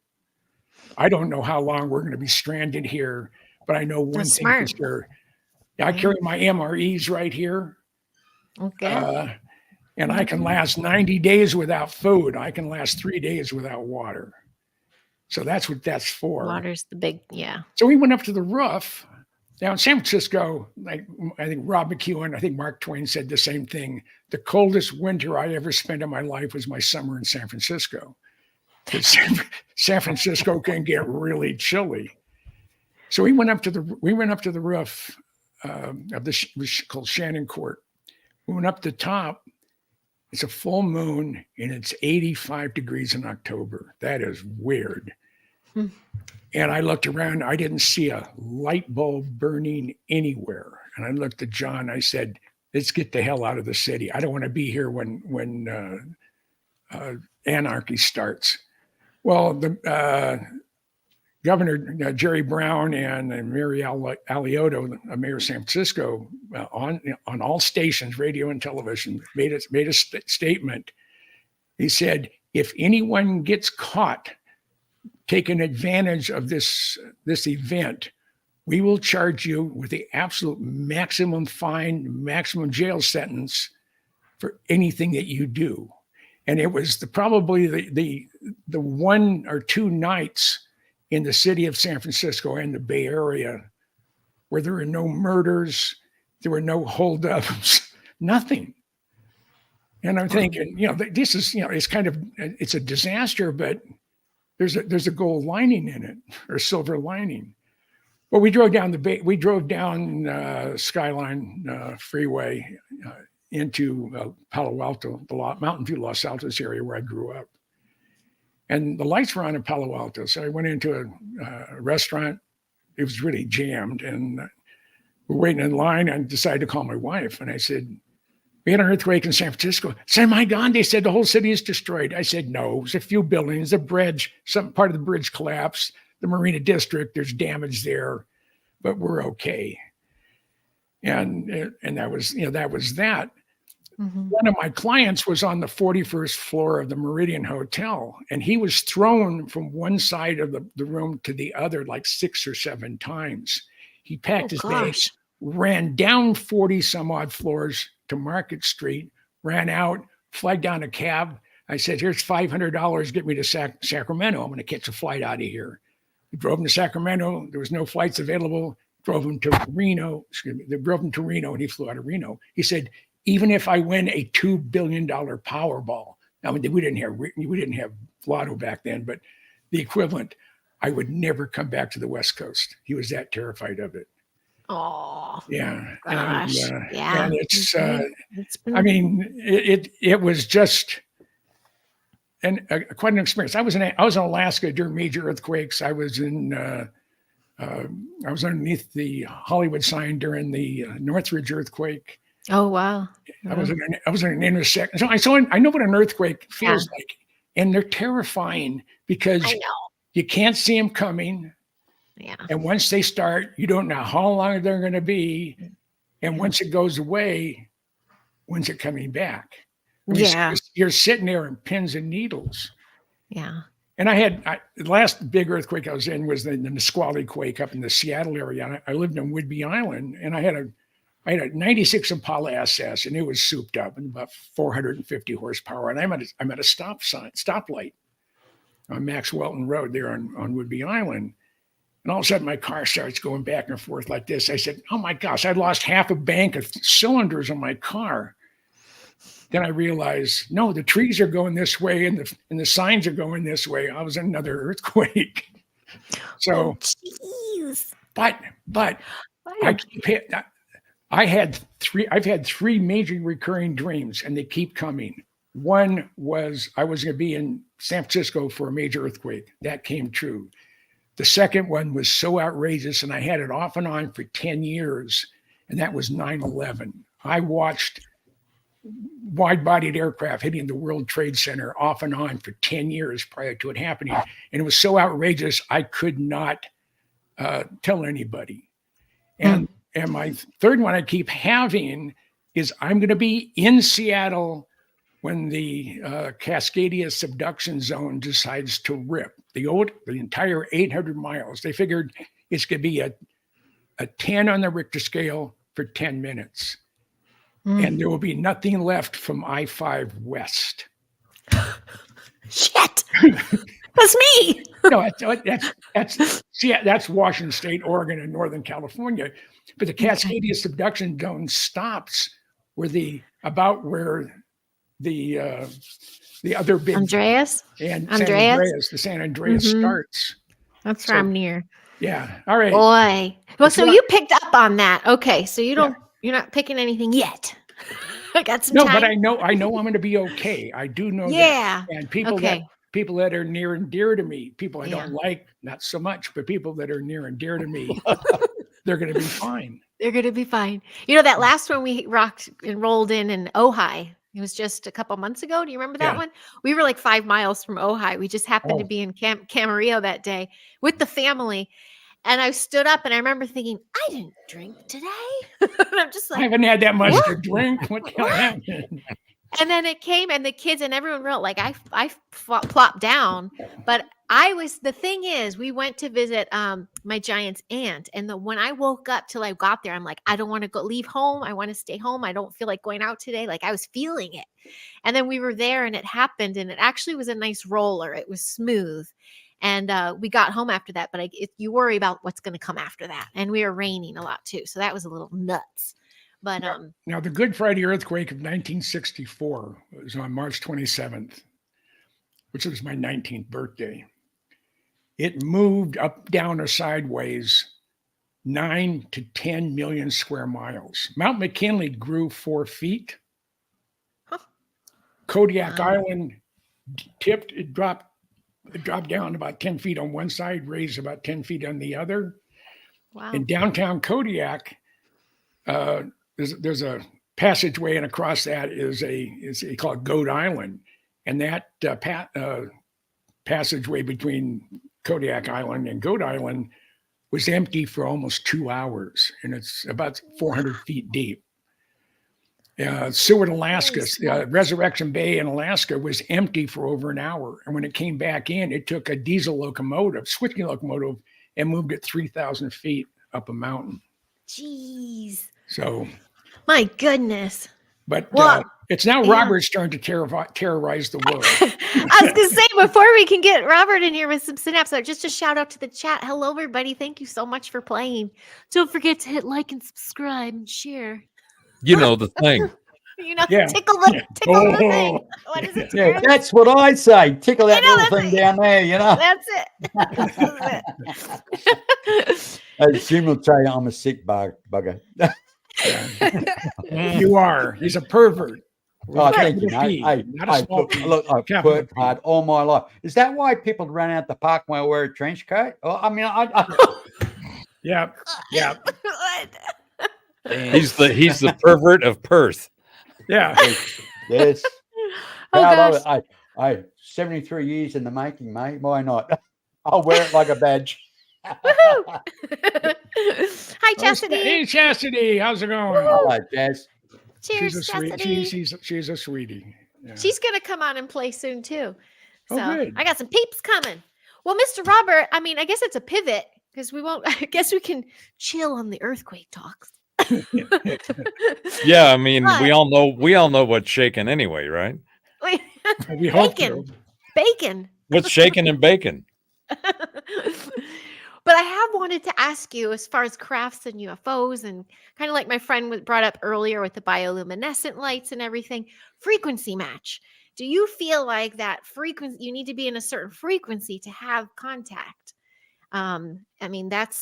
B: I don't know how long we're going to be stranded here, but I know one thing for sure. I carry my MREs right here.
A: Okay.
B: And I can last 90 days without food. I can last 3 days without water. So that's what that's for.
A: Water's the big, yeah.
B: So we went up to the roof. Now in San Francisco, like I think Rob McEwen, I think Mark Twain said the same thing. The coldest winter I ever spent in my life was my summer in San Francisco. San Francisco can get really chilly. So we went up to the roof called Shannon Court. We went up the top. It's a full moon and it's 85 degrees in October. That is weird. And I looked around. I didn't see a light bulb burning anywhere. And I looked at John. I said, "Let's get the hell out of the city. I don't want to be here when anarchy starts." Well, the Governor Jerry Brown and Mary Aliotto, Mayor of San Francisco, on all stations, radio and television, made a statement. He said, "If anyone gets caught taking advantage of this event, we will charge you with the absolute maximum fine, maximum jail sentence for anything that you do." And it was probably the 1 or 2 nights in the city of San Francisco and the Bay Area where there were no murders, there were no holdups, nothing. And I'm thinking, this is, it's a disaster, but there's a gold lining in it, or a silver lining. Well, we drove down Skyline Freeway into Palo Alto, the Mountain View, Los Altos area where I grew up. And the lights were on in Palo Alto. So I went into a restaurant. It was really jammed. And we're waiting in line. I decided to call my wife. And I said, "We had an earthquake in San Francisco." I said, "My God," they said, "the whole city is destroyed." I said, "No, it was a few buildings, a bridge, some part of the bridge collapsed, the Marina District, there's damage there, but we're okay." And that was that. Mm-hmm. One of my clients was on the 41st floor of the Meridian Hotel, and he was thrown from one side of the room to the other like 6 or 7 times. He packed his bags, ran down 40 some odd floors to Market Street, ran out, flagged down a cab. I said, "Here's $500, get me to Sacramento. I'm going to catch a flight out of here." We drove him to Sacramento. There was no flights available. Drove him to Reno. They drove him to Reno, and he flew out of Reno. He said, "Even if I win a $2 billion Powerball," I mean, we didn't have Lotto back then, but the equivalent, "I would never come back to the West Coast." He was that terrified of it.
A: Oh,
B: yeah,
A: gosh,
B: yeah. And it's I mean, it was just quite an experience. I was in Alaska during major earthquakes. I was underneath the Hollywood sign during the Northridge earthquake.
A: Oh, wow.
B: I was in an intersection. So I know what an earthquake feels like. And they're terrifying because you can't see them coming. Yeah. And once they start, you don't know how long they're going to be. And once it goes away, when's it coming back? You're sitting there in pins and needles.
A: Yeah.
B: And the last big earthquake I was in was the Nisqually quake up in the Seattle area. And I lived on Whidbey Island, and I had a 96 Impala SS, and it was souped up and about 450 horsepower. And I'm at a stoplight on Max Welton Road there on Whidbey Island. And all of a sudden my car starts going back and forth like this. I said, "Oh my gosh, I lost half a bank of cylinders on my car." Then I realized, no, the trees are going this way and the signs are going this way. I was in another earthquake. So, but I've had 3 major recurring dreams, and they keep coming. One was I was going to be in San Francisco for a major earthquake. That came true. The second one was so outrageous, and I had it off and on for 10 years, and that was 9/11. I watched wide-bodied aircraft hitting the World Trade Center off and on for 10 years prior to it happening, and it was so outrageous I could not tell anybody. And my third one I keep having is I'm going to be in Seattle when the Cascadia subduction zone decides to rip the entire 800 miles. They figured it's going to be a 10 on the Richter scale for 10 minutes. And there will be nothing left from I-5 West.
A: Shit. That's me.
B: No, that's Washington State, Oregon, and Northern California. But the Cascadia subduction zone stops where the other big
A: Andreas
B: and
A: Andreas?
B: the San Andreas starts.
A: That's where I'm near.
B: Yeah. All right.
A: Boy. Well,
B: It's
A: so
B: not-
A: you picked up on that. Okay. So you
B: Yeah.
A: don't, you're not picking anything yet. I got some
B: No,
A: time.
B: but I know I'm going to be okay. I do know that.
A: Yeah.
B: And
A: Okay.
B: people that are near and dear to me, people I
A: Yeah.
B: don't like, not so much, but people that are near and dear to me, they're going to be fine.
A: They're going to be fine. You know, that last one we rocked and rolled in Ojai. It was just a couple months ago. Do you remember that
B: Yeah.
A: one? We were like 5 miles from Ojai. We just happened to
B: Oh.
A: be in Camarillo that day with the family. And I stood up and I remember thinking, I didn't drink today. And I'm just
B: I
A: like,
B: haven't had that much
A: what?
B: to drink. What the hell
A: What?
B: happened?
A: And then it came and the kids and everyone wrote like I plopped down, but the thing is we went to visit my giant's aunt, and when I woke up till I got there, I'm like, I don't want to leave home. I want to stay home. I don't feel like going out today. Like I was feeling it. And then we were there and it happened, and it actually was a nice roller. It was smooth. And we got home after that, but you worry about what's going to come after that. And we were raining a lot too. So that was a little nuts. But
B: Now, the Good Friday earthquake of 1964 was on March 27th, which was my 19th birthday. It moved up, down, or sideways 9 to 10 million square miles. Mount McKinley grew 4 feet.
A: Huh.
B: Kodiak
A: Wow.
B: Island tipped, it dropped down about 10 feet on one side, raised about 10 feet on the other.
A: wow.
B: In downtown Kodiak, there's a passageway, and across that is called Goat Island, and that passageway between Kodiak Island and Goat Island was empty for almost 2 hours, and it's about 400 feet deep. Seward, Alaska, Resurrection Bay in Alaska was empty for over an hour, and when it came back in, it took a diesel locomotive, switching locomotive, and moved it 3,000 feet up a mountain.
A: Jeez.
B: So,
A: my goodness.
B: But
A: Well,
B: it's now
A: yeah.
B: Robert's turn to terrorize the world.
A: I was going to say, before we can get Robert in here with some synapse, just a shout out to the chat. Hello, everybody. Thank you so much for playing. Don't forget to hit like and subscribe and share.
D: You know the thing.
A: You know,
B: Yeah.
A: tickle the thing.
B: Oh.
A: What is it?
C: Yeah,
A: Terrence?
C: that's what I say. Tickle that
A: know,
C: little
A: that's
C: thing
A: it.
C: down there, you know.
A: That's it.
C: As Jim will tell you, I'm a sick bugger.
B: You are. He's a pervert.
C: Oh, thank you,
B: Capital
C: mate.
B: P,
C: Hey,
B: not a small P.
C: look, I've
B: Capital
C: worked
B: P.
C: hard all my life. Is that why people run out the park when I wear a trench coat? Well, I mean,
B: Yeah. Yeah.
D: He's the pervert of Perth.
B: Yeah.
C: yes.
A: Oh,
C: Proud
A: gosh.
C: of it. I 73 years in the making, mate. Why not? I'll wear it like a badge.
A: Woohoo. Hi, Chastity.
B: Hey, Chastity. How's it going?
C: Hello, Jazz.
A: Cheers,
B: She's a sweet.
A: Chastity.
B: She's a sweetie. Yeah.
A: She's going to come on and play soon, too.
B: Oh,
A: So
B: good.
A: I got some peeps coming. Well, Mr. Robert, I mean, I guess it's a pivot because I guess we can chill on the earthquake talks.
D: Yeah, I mean,
A: But-
D: we all know what's shaking anyway, right?
A: Wait,
B: We hope
A: bacon.
B: so.
A: Bacon.
D: What's shaking and bacon?
A: But I have wanted to ask you, as far as crafts and UFOs, and kind of like my friend brought up earlier with the bioluminescent lights and everything, frequency match. Do you feel like that frequency, you need to be in a certain frequency to have contact? I mean, that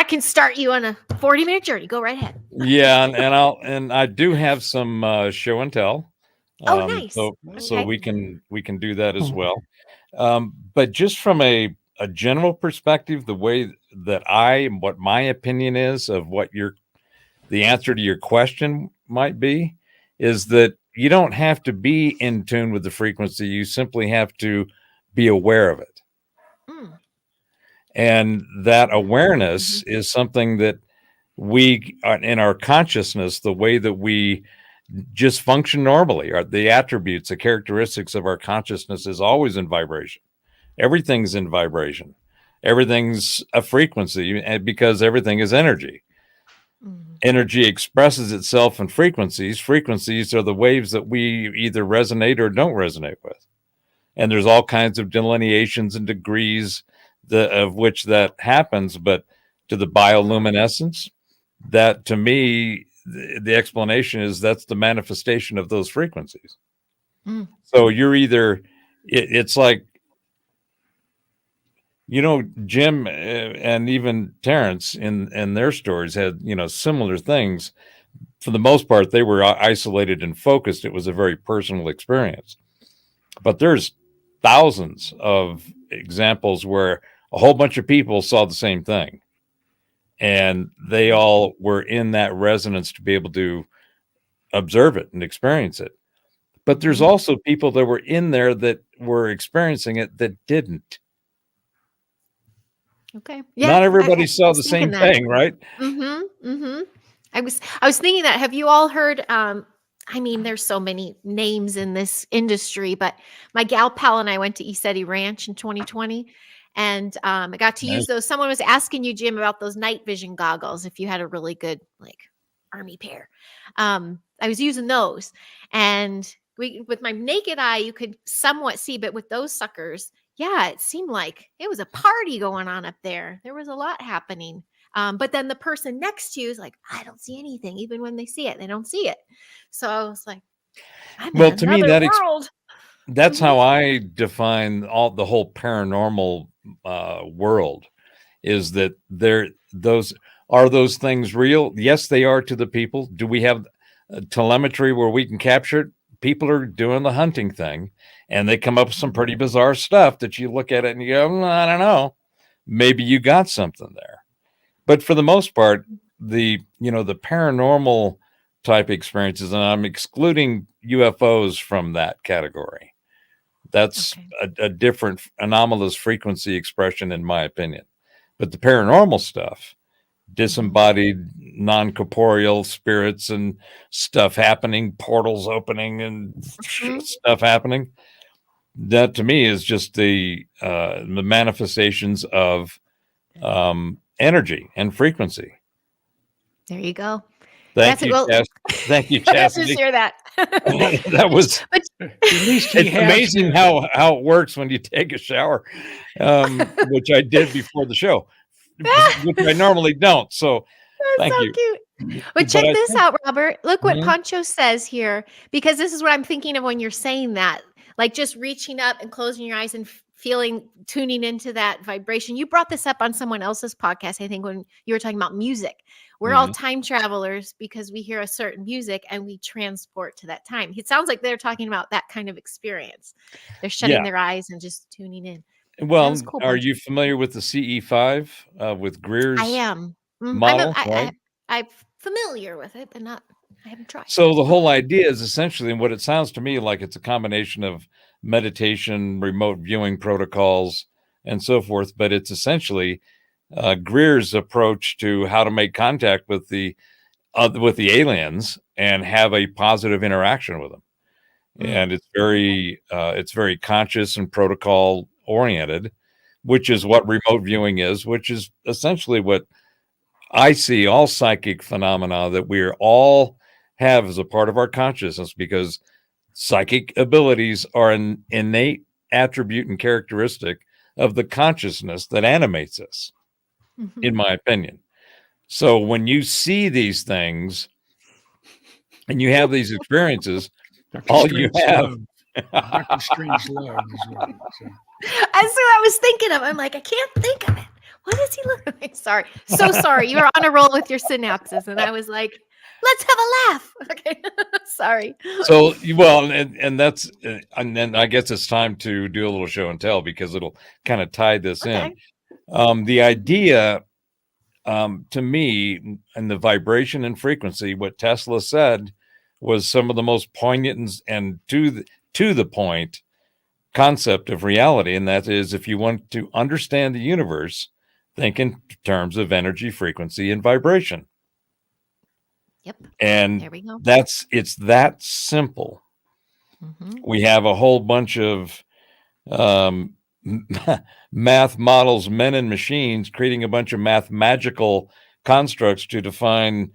A: can start you on a 40-minute journey. Go right ahead.
D: Yeah, and I do have some show and tell.
A: Oh, nice.
D: So
A: Okay.
D: we can do that as well. But just from a general perspective, the way that what my opinion is of what the answer to your question might be is that you don't have to be in tune with the frequency. You simply have to be aware of it.
A: Mm.
D: And that awareness is something that we are in our consciousness, the way that we just function normally, are the attributes, the characteristics of our consciousness is always in vibration. Everything's in vibration. Everything's a frequency, and because everything is energy. Energy expresses itself in frequencies. Frequencies are the waves that we either resonate or don't resonate with. And there's all kinds of delineations and degrees of which that happens. But to the bioluminescence, that to me, the explanation is that's the manifestation of those frequencies. So you're either, it's like You know, Jim and even Terrence in their stories had, similar things. For the most part, they were isolated and focused. It was a very personal experience. But there's thousands of examples where a whole bunch of people saw the same thing. And they all were in that resonance to be able to observe it and experience it. But there's also people that were in there that were experiencing it that didn't.
A: Okay. Yeah.
D: Not everybody saw
A: was
D: the
A: thinking
D: same
A: that.
D: thing, right?
A: I was thinking that. Have you all heard? I mean, there's so many names in this industry, but my gal pal and I went to East Ranch in 2020, and I got to use those. Someone was asking you, Jim, about those night vision goggles. If you had a really good army pair, I was using those, and with my naked eye, you could somewhat see, but with those suckers, yeah, it seemed like it was a party going on up there. There was a lot happening. But then the person next to you is like, I don't see anything. Even when they see it, they don't see it. So I was like, I'm in
D: To me,
A: another world.
D: That's how I define the whole paranormal world. Is that are those things real? Yes, they are to the people. Do we have telemetry where we can capture it? People are doing the hunting thing, and they come up with some pretty bizarre stuff that you look at it and you go, I don't know. Maybe you got something there. But for the most part, the paranormal type experiences, and I'm excluding UFOs from that category. That's a different anomalous frequency expression, in my opinion. But the paranormal stuff, disembodied, non-corporeal spirits and stuff happening, portals opening and stuff happening, that to me is just the manifestations of energy and frequency.
A: There you go.
D: Thank you, Chastity.
A: Share that.
D: That was
B: At least
D: it's amazing how it works when you take a shower, which I did before the show, which I normally don't. So
A: that's so cute. But check this out, Robert. Look what Pancho says here, because this is what I'm thinking of when you're saying that, like just reaching up and closing your eyes and tuning into that vibration. You brought this up on someone else's podcast, I think, when you were talking about music. We're all time travelers because we hear a certain music and we transport to that time. It sounds like they're talking about that kind of experience. They're shutting their eyes and just tuning in.
D: Well, cool, are you familiar with the CE5 with Greer's?
A: I am.
D: Model, right?
A: I'm familiar with it, but I haven't tried.
D: So the whole idea is essentially, and what it sounds to me like, it's a combination of meditation, remote viewing protocols, and so forth. But it's essentially Greer's approach to how to make contact with the aliens and have a positive interaction with them. And it's very conscious and protocol oriented, which is what remote viewing is, which is essentially what I see all psychic phenomena that we all have as a part of our consciousness, because psychic abilities are an innate attribute and characteristic of the consciousness that animates us, in my opinion. So when you see these things and you have these experiences, all you have.
B: Dr. Strange Love is what
A: that's what I was thinking of. I'm like, I can't think of it. What does he look like? Sorry. So sorry. You were on a roll with your synapses. And I was like, let's have a laugh. Okay. Sorry.
D: So, well, and that's, and then I guess it's time to do a little show and tell, because it'll kind of tie this in. The idea, to me, and the vibration and frequency, what Tesla said was some of the most poignant and to the point concept of reality. And that is, if you want to understand the universe, think in terms of energy, frequency, and vibration.
A: Yep.
D: And
A: there we go.
D: It's that simple. We have a whole bunch of math models, men and machines, creating a bunch of magical constructs to define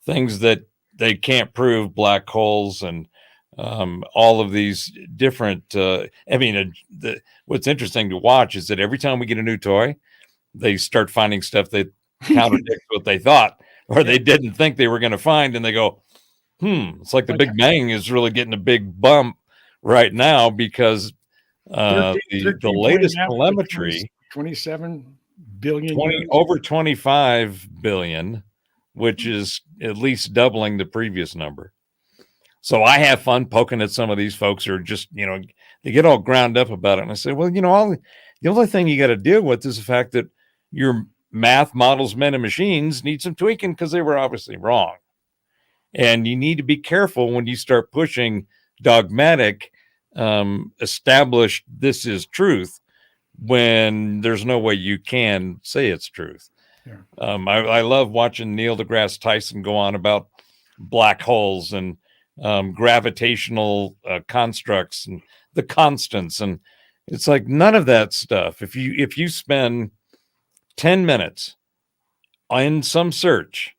D: things that they can't prove, black holes and all of these different. What's interesting to watch is that every time we get a new toy, they start finding stuff that contradicts what they thought or they didn't think they were going to find, and they go, it's like the Big Bang is really getting a big bump right now, because the latest telemetry
B: 27 billion
D: 20
B: years?
D: over 25 billion, which is at least doubling the previous number. So I have fun poking at some of these folks who are just, they get all ground up about it. And I say, well, the only thing you got to deal with is the fact that your math models, men and machines need some tweaking because they were obviously wrong. And you need to be careful when you start pushing dogmatic, established this is truth when there's no way you can say it's truth.
B: Yeah.
D: I love watching Neil deGrasse Tyson go on about black holes and gravitational constructs and the constants, and it's like none of that stuff. If you spend 10 minutes in some search,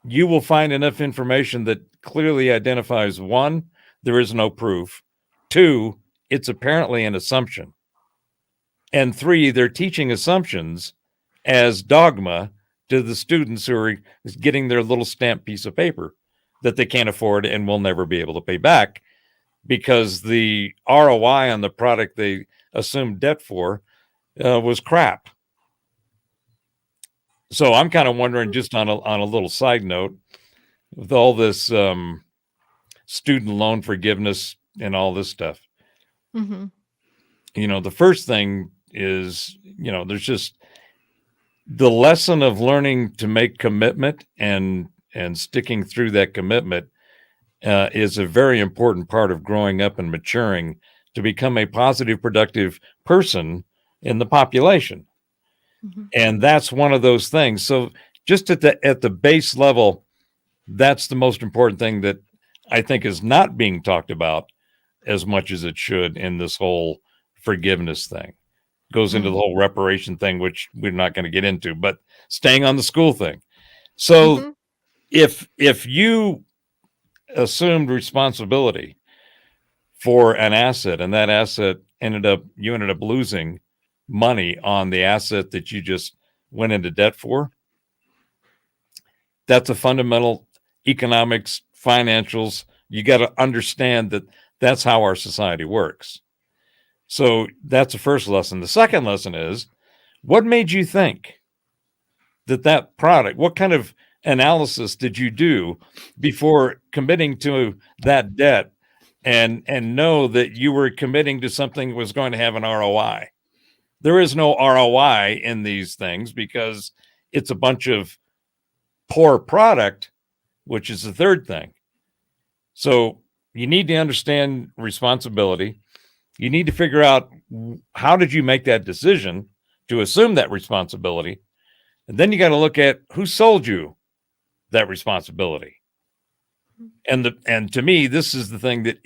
D: you will find enough information that clearly identifies, one, there is no proof, two, it's apparently an assumption, and three, they're teaching assumptions as dogma to the students who are getting their little stamped piece of paper that they can't afford and will never be able to pay back because the ROI on the product they assumed debt for was crap. So I'm kind of wondering, just on a little side note, with all this student loan forgiveness and all this stuff,
A: Mm-hmm.
D: the first thing is, there's just the lesson of learning to make commitment and sticking through that commitment is a very important part of growing up and maturing to become a positive, productive person in the population.
A: Mm-hmm.
D: And that's one of those things. So just at the base level, that's the most important thing that I think is not being talked about as much as it should in this whole forgiveness thing. Goes into the whole reparation thing, which we're not going to get into, but staying on the school thing. So if you assumed responsibility for an asset and that asset ended up losing money on the asset that you just went into debt for, that's a fundamental economics, financials. You got to understand that that's how our society works. So that's the first lesson. The second lesson is, what made you think that product, what kind of analysis did you do before committing to that debt and know that you were committing to something that was going to have an ROI? There is no ROI in these things because it's a bunch of poor product, which is the third thing. So you need to understand responsibility. You need to figure out, how did you make that decision to assume that responsibility? And then you got to look at who sold you that responsibility. And to me, this is the thing that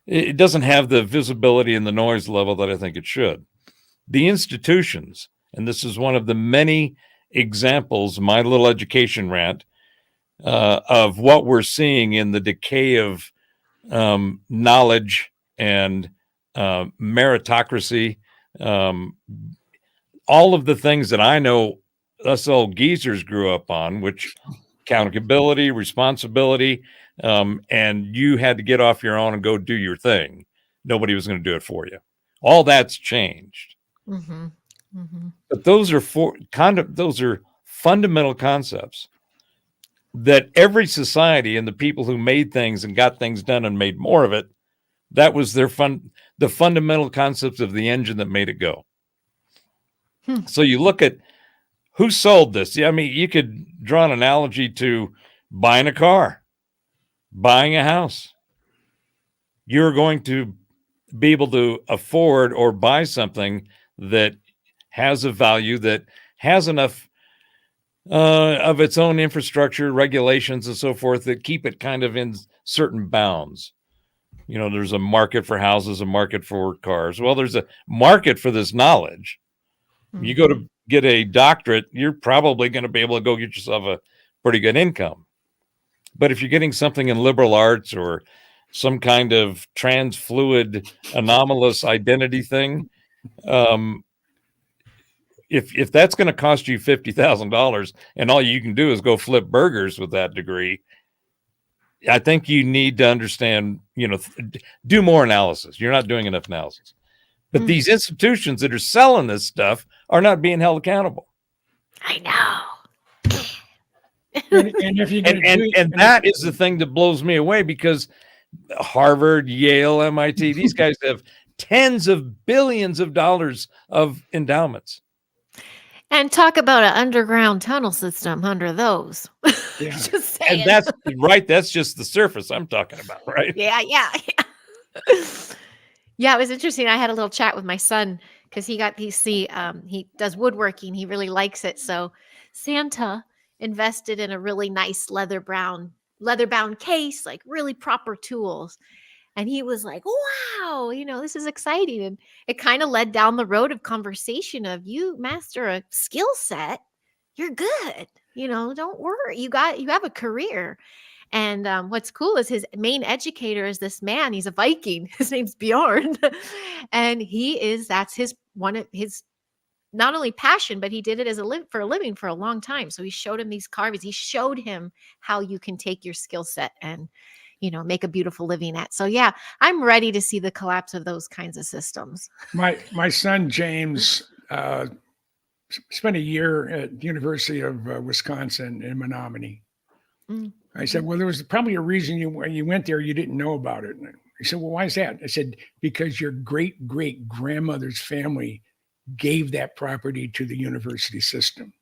D: it doesn't have the visibility and the noise level that I think it should. The institutions, and this is one of the many examples, my little education rant, of what we're seeing in the decay of knowledge and meritocracy, all of the things that I know us old geezers grew up on, which accountability, responsibility, and you had to get off your own and go do your thing. Nobody was going to do it for you. All that's changed.
A: Mm-hmm. Mm-hmm.
D: But those are fundamental concepts that every society and the people who made things and got things done and made more of it, that was the fundamental concepts of the engine that made it go. So you look at who sold this. I mean, you could draw an analogy to buying a car, buying a house. You're going to be able to afford or buy something that has a value, that has enough of its own infrastructure, regulations, and so forth that keep it kind of in certain bounds. There's a market for houses, a market for cars. Well, there's a market for this knowledge. Mm-hmm. You go to get a doctorate, you're probably going to be able to go get yourself a pretty good income. But if you're getting something in liberal arts or some kind of trans fluid anomalous identity thing, if that's going to cost you $50,000 and all you can do is go flip burgers with that degree, I think you need to understand, do more analysis. You're not doing enough analysis. But
A: Mm.
D: these institutions that are selling this stuff are not being held accountable.
A: I know.
B: And if you're going to do
D: And that is the thing that blows me away, because Harvard, Yale, MIT, these guys have tens of billions of dollars of endowments.
A: And talk about an underground tunnel system under those.
B: Yeah.
A: Just saying.
D: And that's right. That's just the surface I'm talking about, right?
A: Yeah. Yeah, it was interesting. I had a little chat with my son because he got these. He does woodworking. He really likes it. So Santa invested in a really nice leather bound case, like really proper tools. And he was like, wow, this is exciting. And it kind of led down the road of conversation of, you master a skill set, you're good. Don't worry. You have a career. And what's cool is his main educator is this man. He's a Viking. His name's Bjorn. And that's one of his not only passion, but he did it for a living for a long time. So he showed him these carvings. He showed him how you can take your skill set and make a beautiful living at. So yeah, I'm ready to see the collapse of those kinds of systems.
B: My son James spent a year at the University of Wisconsin in Menominee.
A: Mm.
B: I said, well, there was probably a reason you went there, you didn't know about it. And he said, well, why is that? I said, because your great grandmother's family gave that property to the university system.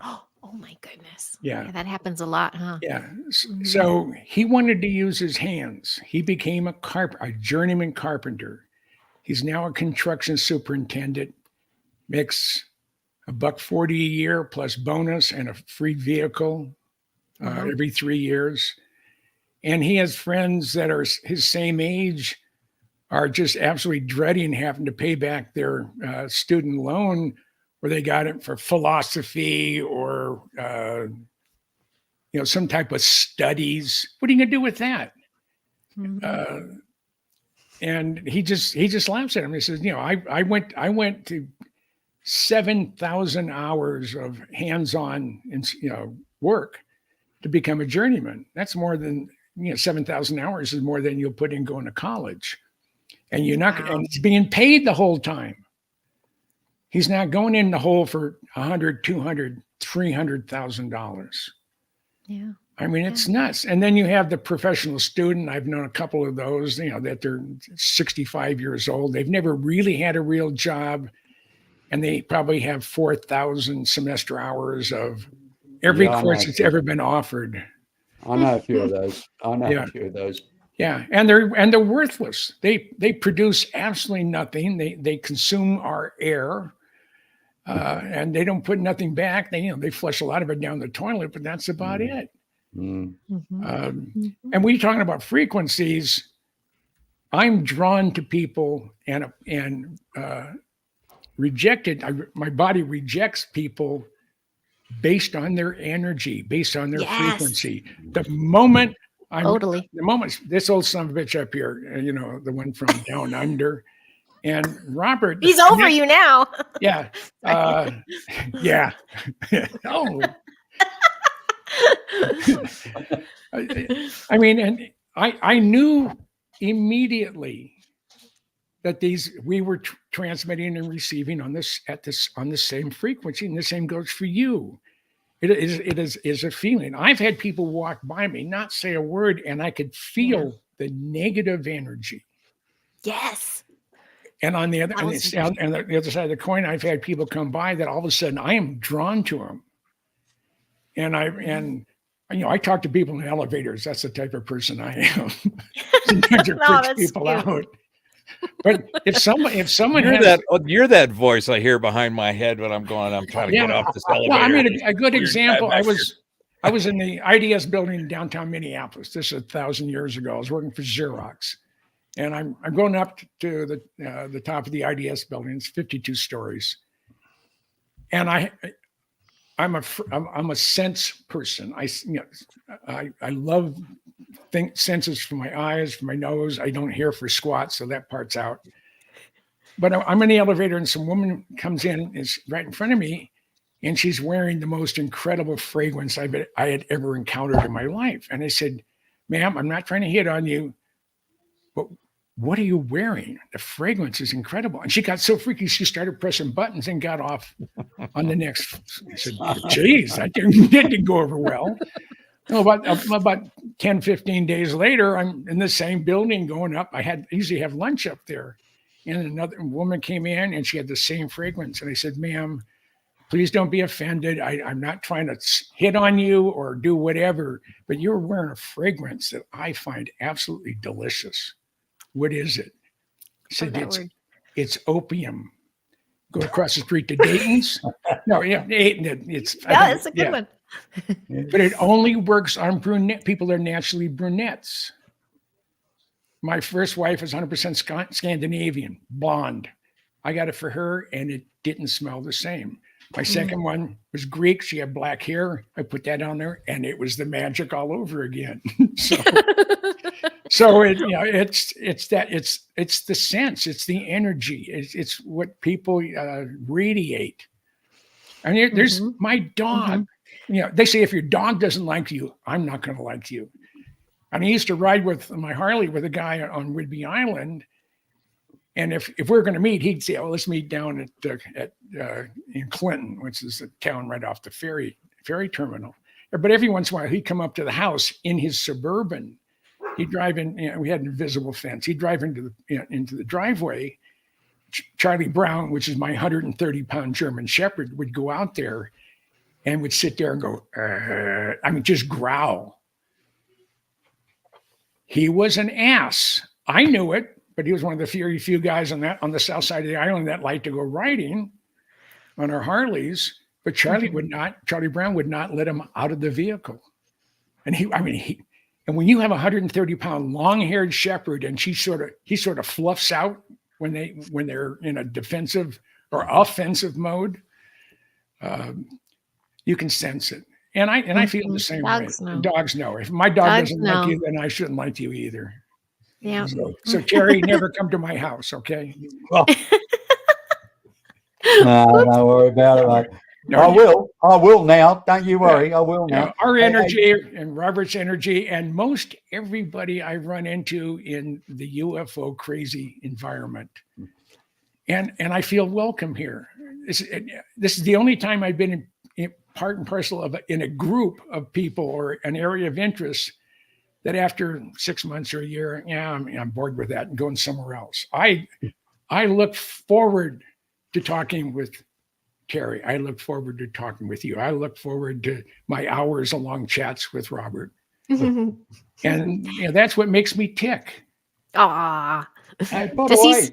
A: Oh my goodness.
B: Yeah.
A: That happens a lot, huh?
B: Yeah.
A: Mhm.
B: So he wanted to use his hands. He became a journeyman carpenter. He's now a construction superintendent, makes $140 a year plus bonus and a free vehicle
A: Wow.
B: every 3 years. And he has friends that are his same age, are just absolutely dreading having to pay back their student loan, where they got it for philosophy or some type of studies. What are you gonna do with that?
A: Mhm.
B: And he just laughs at him. He says, I went to 7,000 hours of hands-on work to become a journeyman. That's more than 7,000 hours is more than you'll put in going to college. And you're not,
A: Wow.
B: and it's being paid the whole time. He's not going in the hole for $100,000, $200,000, $300,000.
A: Yeah.
B: I mean, it's nuts. And then you have the professional student. I've known a couple of those, that they're 65 years old. They've never really had a real job. And they probably have 4,000 semester hours of every course that's ever been offered.
C: I know a few of those.
B: Yeah.
C: A few of those.
B: Yeah, and they're worthless. They produce absolutely nothing. They consume our air, and they don't put nothing back. They flush a lot of it down the toilet, but that's about it.
C: Mm.
A: Mhm.
B: And we're talking about frequencies. I'm drawn to people and rejected. My body rejects people based on their energy, based on their
A: Yes.
B: frequency. The moment
A: Totally.
B: the moment this old son of a bitch up here, the one from down under, and Robert,
A: He's over you now.
B: yeah, yeah. Oh, I mean, and I knew immediately that we were transmitting and receiving on the same frequency, and the same goes for you. It is a feeling. I've had people walk by me, not say a word, and I could feel the negative energy.
A: Yes.
B: And on the other
A: That was
B: and the other side of the coin, I've had people come by that all of a sudden I am drawn to them. And I talk to people in elevators. That's the type of person I am. Sometimes it
A: No,
B: freaks
A: that's
B: people
A: cute.
B: out. But if someone
D: you're that voice I hear behind my head when I'm trying to get off this elevator.
B: Well, I mean, a good example. I was in the IDS building in downtown Minneapolis. This is 1,000 years ago. I was working for Xerox, and I'm going up to the top of the IDS building. It's 52 stories, and I'm a sense person. I love senses for my eyes, for my nose. I don't hear for squat, so that part's out. But I'm in the elevator, and some woman comes in, is right in front of me, and she's wearing the most incredible fragrance I had ever encountered in my life. And I said, "Ma'am, I'm not trying to hit on you, but what are you wearing? The fragrance is incredible. And she got so freaky, she started pressing buttons and got off on the next. I said, geez, that didn't go over well. Well, about 10, 15 days later, I'm in the same building going up. I usually have lunch up there. And another woman came in and she had the same fragrance. And I said, ma'am, please don't be offended. I'm not trying to hit on you or do whatever, but you're wearing a fragrance that I find absolutely delicious. What is it? I said, it's opium. Go across the street to Dayton's. No, yeah, it's
A: a good one.
B: But it only works on brunette people that are naturally brunettes. My first wife is 100% Scandinavian, blonde. I got it for her, and it didn't smell the same. My second one was Greek. She had black hair. I put that on there, and it was the magic all over again. So it's the sense, it's the energy, it's what people radiate. And there's my dog. They say if your dog doesn't like you, I'm not going to like you. And I used to ride with my Harley with a guy on Whidbey Island. And if we're going to meet, he'd say, "Oh, let's meet down in Clinton, which is a town right off the ferry terminal." But every once in a while, he'd come up to the house in his Suburban. He'd drive in. We had an invisible fence. He'd drive into the driveway. Charlie Brown, which is my 130-pound German Shepherd, would go out there and would sit there and go, just growl. He was an ass. I knew it. But he was one of the very few guys on the south side of the island that liked to go riding on our Harleys. But Charlie Brown would not let him out of the vehicle. And and when you have a 130-pound long-haired shepherd and he sort of fluffs out when they're in a defensive or offensive mode, you can sense it. And I feel the same way. Dogs know. If my dog doesn't like you, then I shouldn't like you either.
A: Yeah.
B: So Terry, never come to my house, okay?
C: No, don't worry about it, mate. No, I will now. Don't you worry. I will now.
B: Our energy and Robert's energy and most everybody I run into in the UFO crazy environment. And I feel welcome here. This is the only time I've been in part and parcel in a group of people or an area of interest that after 6 months or a year, I'm bored with that and going somewhere else. I look forward to talking with Terry. I look forward to talking with you. I look forward to my hours of long chats with Robert. And that's what makes me tick.
A: Ah.
C: By the way,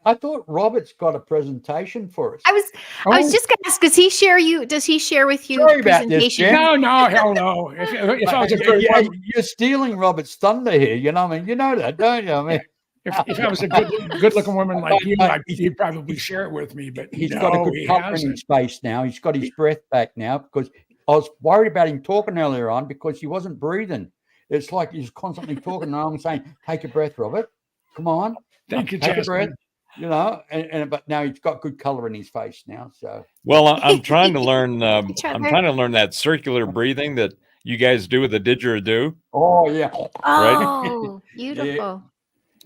C: I thought Robert's got a presentation for us.
A: I was just going to ask, does he share with you?
C: Sorry about this, Jim.
B: No, hell no. If I was a good one,
C: you're stealing Robert's thunder here. You know, you know that, don't you? I mean,
B: if I was a good-looking woman like you, he'd probably share it with me. But
C: he's got a good color in his face now. He's got his breath back now because I was worried about him talking earlier on because he wasn't breathing. It's like he's constantly talking, and I'm saying, "Take a breath, Robert. Come on."
B: Thank you,
C: take
B: Jasmine.
C: a breath. But now he's got good color in his face now. So
D: I'm trying to learn. I'm trying to learn that circular breathing that you guys do with the didgeridoo.
C: Oh yeah.
A: Oh, beautiful.
C: Yeah.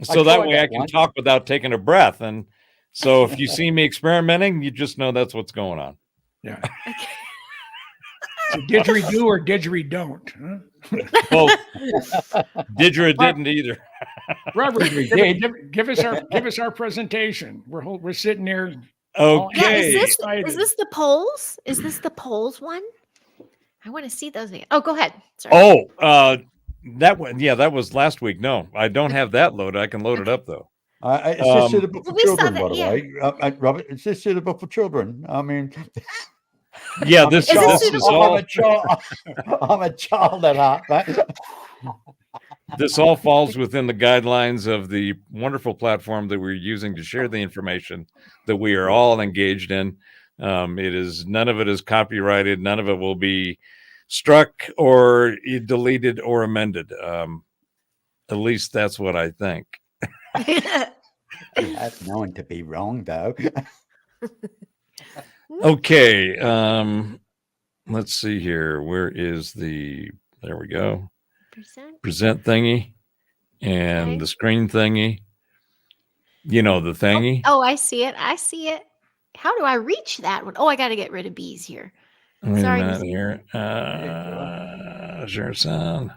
D: So that way I can talk without taking a breath. And so if you see me experimenting, you just know that's what's going on.
B: Yeah. So didgeridoo or didgeridoo? Huh?
D: Well, didgeridoo didn't either.
B: Robert, give us our presentation. We're sitting there.
D: Okay.
A: Yeah, is this the polls? Is this the polls one? I want to see those again. Oh, go ahead. Sorry.
D: That one. Yeah, that was last week. No, I don't have that loaded. I can load it up though.
C: It's just suitable for children, by the way. Robert, it's just suitable for children. I mean,
D: yeah, this is all.
C: I'm a child at heart, mate.
D: This all falls within the guidelines of the wonderful platform that we're using to share the information that we are all engaged in. None of it is copyrighted. None of it will be struck or deleted or amended. At least that's what I think.
C: That's known to be wrong, though.
D: Okay. Let's see here. Where is there we go. Present thingy. and
A: Okay.
D: the screen thingy. You know, the thingy.
A: Oh, I see it. I see it. How do I reach that one? Oh, I got to get rid of bees here.
D: Wait
A: Sorry,
D: a minute
A: Mr.
D: here. Sure sound.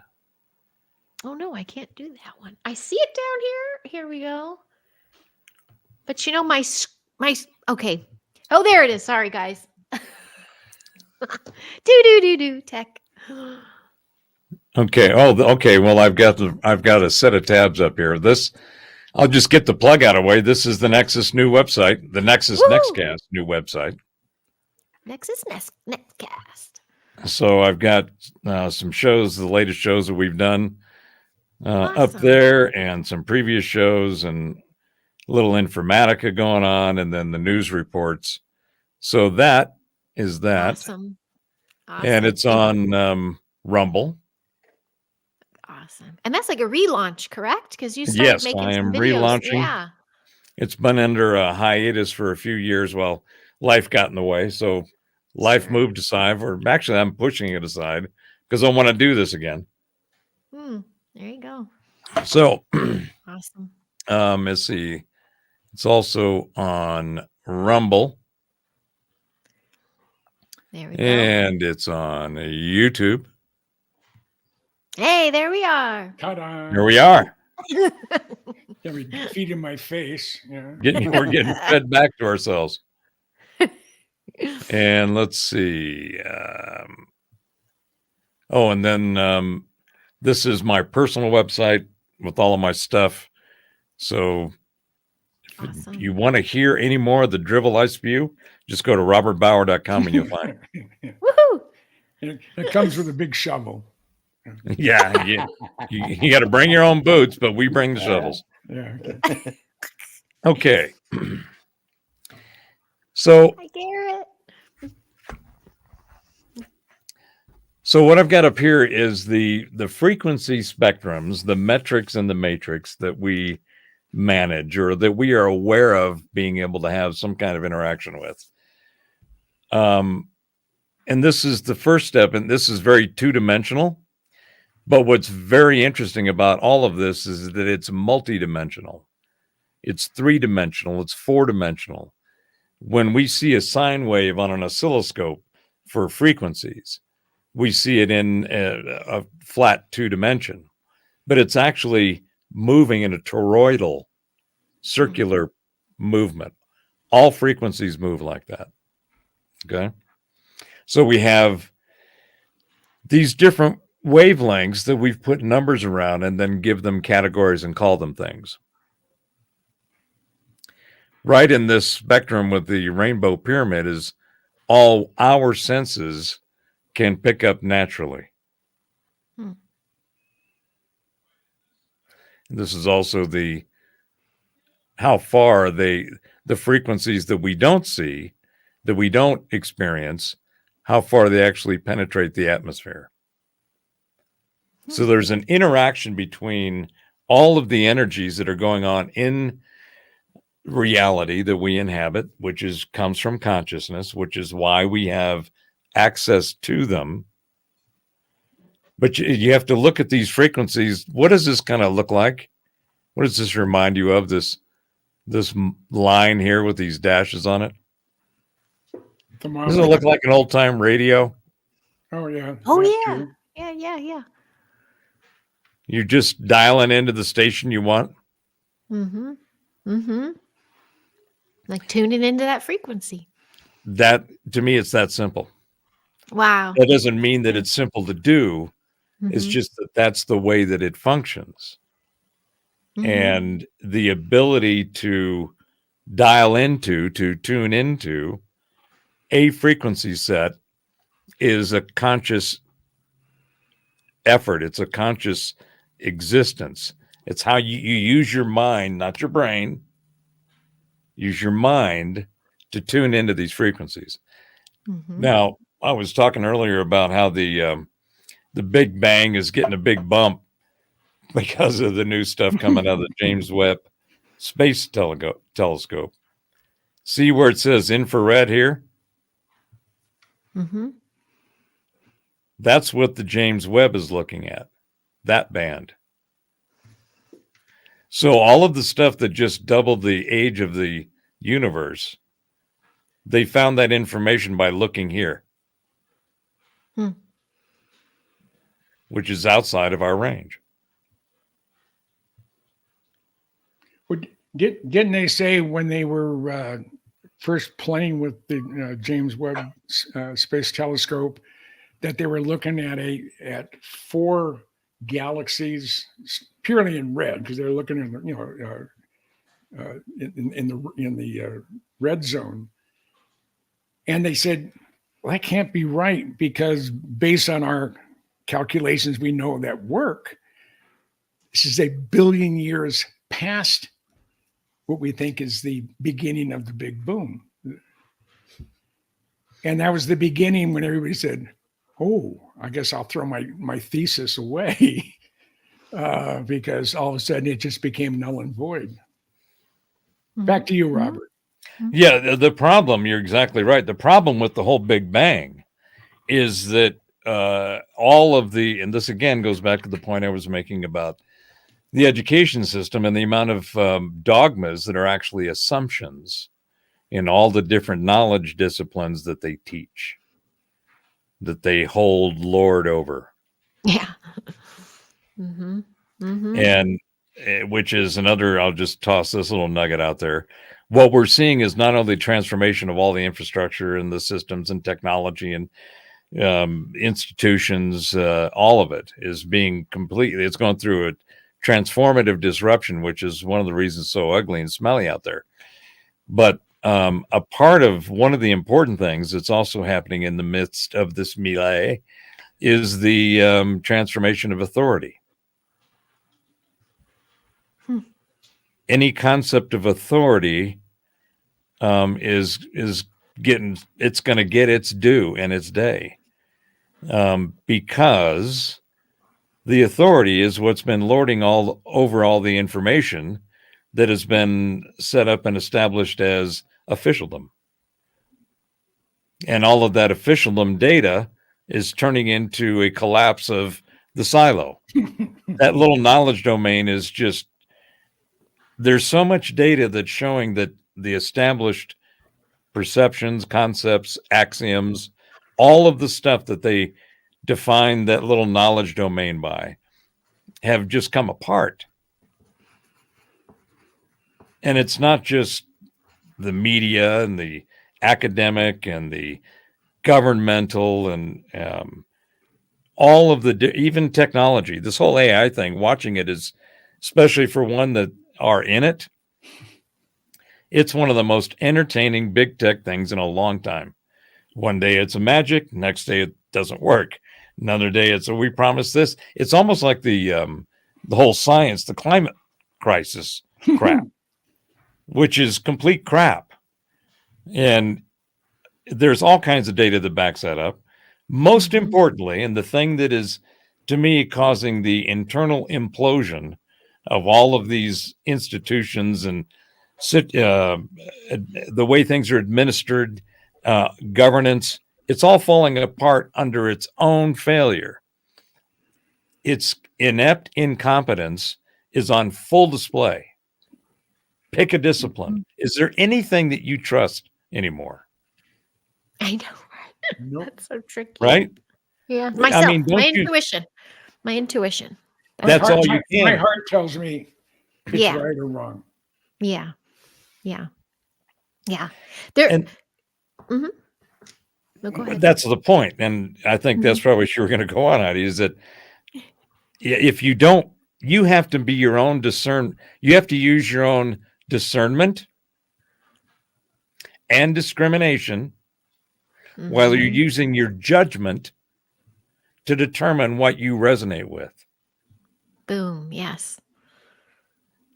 A: Oh no, I can't do that one. I see it down here. Here we go. But you know okay. Oh, there it is. Sorry, guys. do tech.
D: Okay. Oh, okay. Well, I've got a set of tabs up here. I'll just get the plug out of the way. This is the Nexus new website, the Nexus
A: Woo!
D: Nexcast new website.
A: Nexus Nexcast.
D: So I've got some shows, the latest shows that we've done up
A: Awesome.
D: there, and some previous shows, and a little informatica going on, and then the news reports. So that is that.
A: Awesome.
D: And it's on Rumble.
A: Awesome. And that's like a relaunch, correct? Because you started
D: Yes,
A: making
D: I
A: some
D: am
A: videos.
D: relaunching.
A: Yeah.
D: It's been under a hiatus for a few years while life got in the way. So life
A: Sure.
D: moved aside, or actually I'm pushing it aside because I want to do this again.
A: There you go.
D: So
A: Awesome.
D: let's see. It's also on Rumble.
A: There we go.
D: And it's on YouTube.
A: Hey, there we are.
B: Ta-da.
D: Here we are.
B: Got me feet in my face. Yeah.
D: We're getting fed back to ourselves. And let's see. And then this is my personal website with all of my stuff. So
A: Awesome.
D: if you want to hear any more of the drivel I spew, just go to robertbauer.com and you'll find it.
A: Woohoo!
B: It comes with a big shovel.
D: Yeah, you got to bring your own boots, but we bring the shovels.
B: Yeah.
D: Okay. So
A: Hi, Garrett.
D: So what I've got up here is the frequency spectrums, the metrics and the matrix that we manage, or that we are aware of being able to have some kind of interaction with. And this is the first step, and this is very two-dimensional. But what's very interesting about all of this is that it's multidimensional. It's three-dimensional. It's four-dimensional. When we see a sine wave on an oscilloscope for frequencies, we see it in a flat two-dimension, but it's actually moving in a toroidal, circular movement. All frequencies move like that. Okay. So we have these different wavelengths that we've put numbers around and then give them categories and call them things. Right in this spectrum with the rainbow pyramid is all our senses can pick up naturally. This is also how far the frequencies that we don't see, that we don't experience, how far they actually penetrate the atmosphere. So there's an interaction between all of the energies that are going on in reality that we inhabit, which comes from consciousness, which is why we have access to them. But you have to look at these frequencies. What does this kind of look like? What does this remind you of, this line here with these dashes on it? Does it look like an old-time radio?
B: Oh, yeah.
A: Oh,
B: That's
A: yeah.
B: true.
A: Yeah.
D: You're just dialing into the station you want?
A: Like tuning into that frequency.
D: That, to me, it's that simple.
A: Wow.
D: That doesn't mean that it's simple to do. It's
A: Mhm.
D: just that that's the way that it functions. And the ability to dial into, to tune into a frequency set is a conscious effort. It's a conscious existence. It's how you use your mind, not your brain. Use your mind to tune into these frequencies. Now, I was talking earlier about how the Big Bang is getting a big bump because of the new stuff coming out of the James Webb Space Telescope. See where it says infrared here? That's what the James Webb is looking at, that band. So all of the stuff that just doubled the age of the universe, they found that information by looking here, which is outside of our range.
B: Didn't they say when they were first playing with the James Webb Space Telescope that they were looking at 4 galaxies purely in red, because they're looking in the red zone, and they said, well, that can't be right, because based on our calculations, we know that work. This is 1 billion years past what we think is the beginning of the big boom. And that was the beginning when everybody said, oh, I guess I'll throw my thesis away because all of a sudden it just became null and void. Back to you, Robert.
D: Yeah, the problem, you're exactly right. The problem with the whole Big Bang is that all of and this again goes back to the point I was making about the education system and the amount of dogmas that are actually assumptions in all the different knowledge disciplines that they teach, that they hold lord over.
A: Yeah.
D: And which is another, I'll just toss this little nugget out there. What we're seeing is not only transformation of all the infrastructure and the systems and technology and institutions, all of it is being completely, it's going through a transformative disruption, which is one of the reasons so ugly and smelly out there. But a part of one of the important things that's also happening in the midst of this melee is the transformation of authority. Any concept of authority is getting, it's going to get its due in its day, because the authority is what's been lording over all the information that has been set up and established as officialdom. And all of that officialdom data is turning into a collapse of the silo. That little knowledge domain is just, there's so much data that's showing that the established perceptions, concepts, axioms, all of the stuff that they define that little knowledge domain by have just come apart. And it's not just the media and the academic and the governmental and all of the, even technology, this whole AI thing, watching it is, especially for one that are in it, it's one of the most entertaining big tech things in a long time. One day it's a magic, next day it doesn't work. Another day it's a, we promise this. It's almost like the whole science, the climate crisis crap, which is complete crap. And there's all kinds of data that backs that up. Most importantly, and the thing that is, to me, causing the internal implosion of all of these institutions and the way things are administered, governance, it's all falling apart under its own failure. Its inept incompetence is on full display. Pick a discipline. Is there anything that you trust anymore?
A: I know, right?
B: Nope.
A: That's so tricky.
D: Right?
A: Yeah. Myself,
D: I mean,
A: my
D: don't you-
A: intuition. My intuition.
D: That's all you can.
B: My heart tells me it's
A: Yeah.
B: right or wrong.
A: Yeah. Yeah. Yeah. There.
D: And-
A: No, go ahead.
D: That's the point. And I think that's probably what you were going to go on, Heidi, is that if you don't, you have to be your own you have to use your own discernment and discrimination while you're using your judgment to determine what you resonate with.
A: Boom. Yes.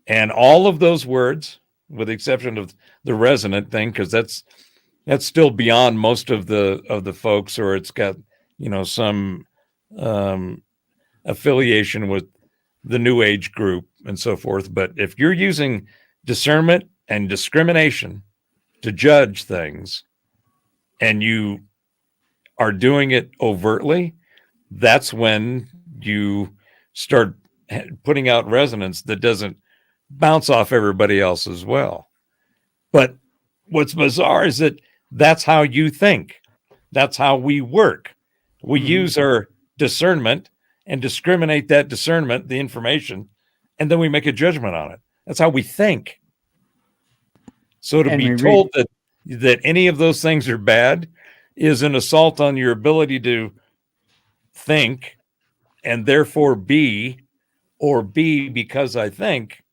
D: And all of those words, with the exception of the resonant thing, because that's still beyond most of the folks, or it's got, some affiliation with the New Age group and so forth. But if you're using discernment and discrimination to judge things, and you are doing it overtly, that's when you start putting out resonance that doesn't bounce off everybody else as well. But what's bizarre is that that's how you think. That's how we work. We use our discernment and discriminate that discernment, the information, and then we make a judgment on it. That's how we think. So to be told that any of those things are bad is an assault on your ability to think and therefore be, or be because I think,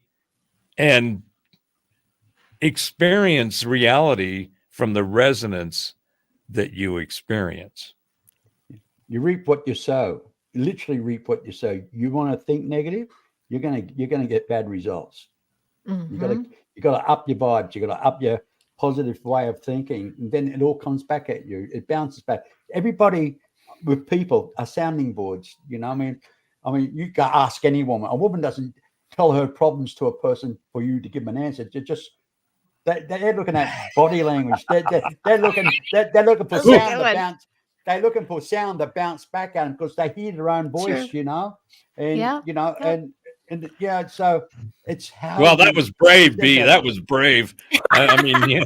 D: and experience reality from the resonance that you experience.
C: You reap what you sow. You literally reap what you sow. You want to think negative, you're gonna get bad results. You gotta up your vibes. You gotta up your positive way of thinking, and then it all comes back at you. It bounces back. Everybody with people are sounding boards. You know, I mean, you can ask any woman. A woman doesn't tell her problems to a person for you to give them an answer. They're looking at body language. They're looking for sound to bounce. They're looking for sound to bounce back at them because they hear their own voice, you know, and you know, and yeah. So it's how.
D: Well, that was brave, B. That was brave. I mean, yeah.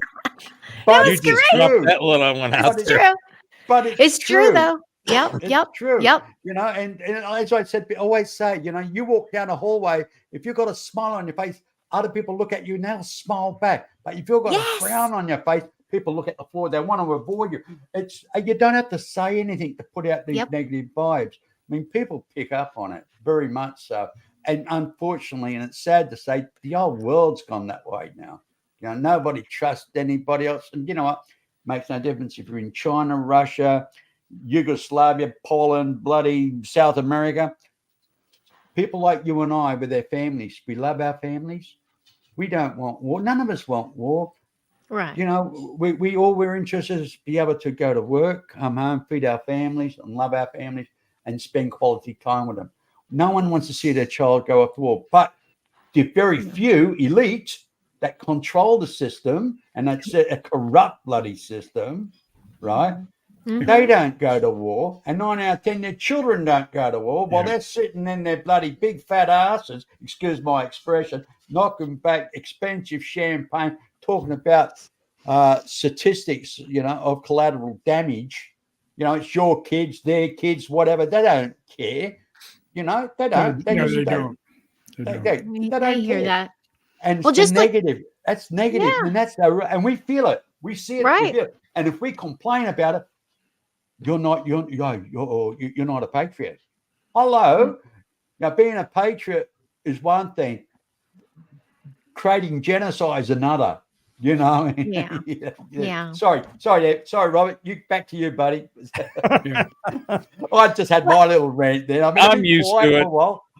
C: But
D: you just dropped that little one out there.
A: True.
C: But
A: it's true though. Yep.
C: True.
A: Yep.
C: You know, and as I said, always say, you know, you walk down a hallway, if you've got a smile on your face, other people look at you and they'll smile back. But if you've got a frown on your face, people look at the floor. They want to avoid you. You don't have to say anything to put out these negative vibes. I mean, people pick up on it very much so. And unfortunately, and it's sad to say, the whole world's gone that way now. You know, nobody trusts anybody else. And you know what? Makes no difference if you're in China, Russia, Yugoslavia, Poland, bloody South America. People like you and I with their families, we love our families. We don't want war. None of us want war.
A: Right.
C: You know, we're interested is be able to go to work, come home, feed our families and love our families and spend quality time with them. No one wants to see their child go off to war. But the very few elite that control the system, and that's a corrupt bloody system, right? They don't go to war, and 9 out of 10 their children don't go to war while they're sitting in their bloody big fat asses, excuse my expression, knocking back expensive champagne, talking about statistics, you know, of collateral damage. You know, it's your kids, their kids, whatever. They don't care. You know, they don't. They don't. They don't
A: hear that.
C: And it's just negative. That's negative, and and we feel it. We see it.
A: Right.
C: We feel it. And if we complain about it, you're not a patriot. Hello. Now, being a patriot is one thing. Creating genocide is another. You know.
A: Yeah.
C: Sorry, Robert. Back to you, buddy. I just had my little rant there.
D: I'm used to it.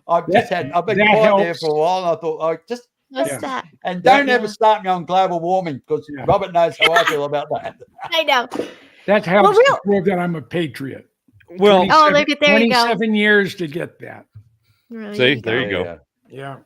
C: I've been quiet there for a while, and I thought,
A: What's that?
C: And don't ever start me on global warming because Robert knows how I feel about that.
A: I know.
B: That helps to prove that I'm a patriot.
D: Well,
A: look at there you go.
B: 27 years to get that.
D: See, there you go.
B: Yeah.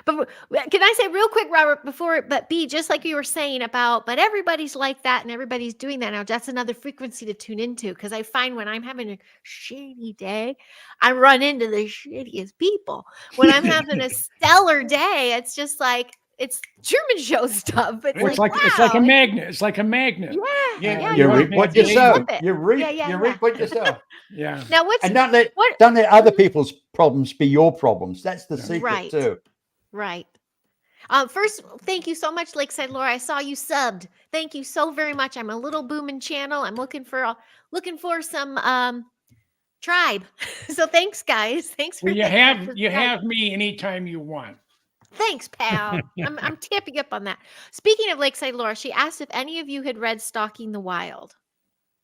A: But can I say real quick, Robert, but B, just like you were saying about, but everybody's like that and everybody's doing that now. That's another frequency to tune into because I find when I'm having a shitty day, I run into the shittiest people. When I'm having a stellar day, it's just like it's Truman Show stuff.
B: It's like a magnet. It's like a magnet.
A: Yeah.
C: You reap what you sow. You reap what you sow.
B: Yeah.
A: Now
C: don't let other people's problems be your problems. That's the secret too.
A: Right. First, thank you so much, Lakeside Laura. I saw you subbed. Thank you so very much. I'm a little booming channel. I'm looking for some tribe. So thanks, guys. Thanks for
B: you have me anytime you want.
A: Thanks, pal. I'm tipping up on that. Speaking of Lakeside Laura, she asked if any of you had read Stalking the Wild.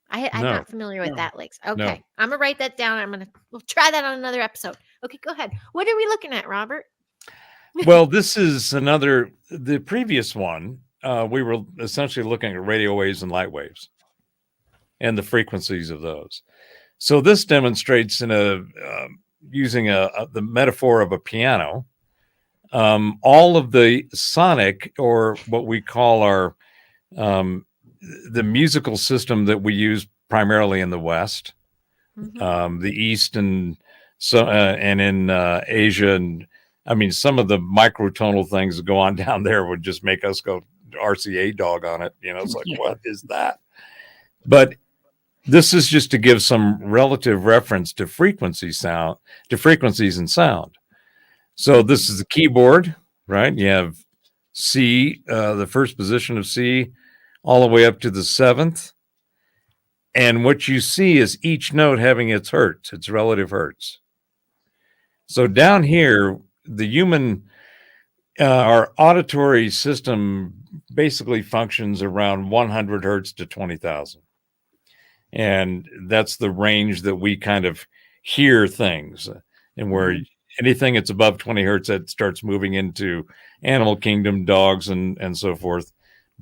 A: I'm not familiar with that, Lakes. Okay. No. I'm gonna write that down. We'll try that on another episode. Okay, go ahead. What are we looking at, Robert?
D: Well, this is the previous one. We were essentially looking at radio waves and light waves and the frequencies of those. So this demonstrates using the metaphor of a piano, all of the sonic, or what we call our, the musical system that we use primarily in the West, the East, and in Asia I mean, some of the microtonal things that go on down there would just make us go RCA dog on it. You know, it's like,
B: Yeah.
D: what is that? But this is just to give some relative reference to frequencies and sound. So this is the keyboard, right? You have C, the first position of C, all the way up to the 7th. And what you see is each note having its hertz, its relative hertz. So down here, our auditory system basically functions around 100 hertz to 20,000. And that's the range that we kind of hear things. And where anything that's above 20 hertz, that starts moving into animal kingdom, dogs, and so forth.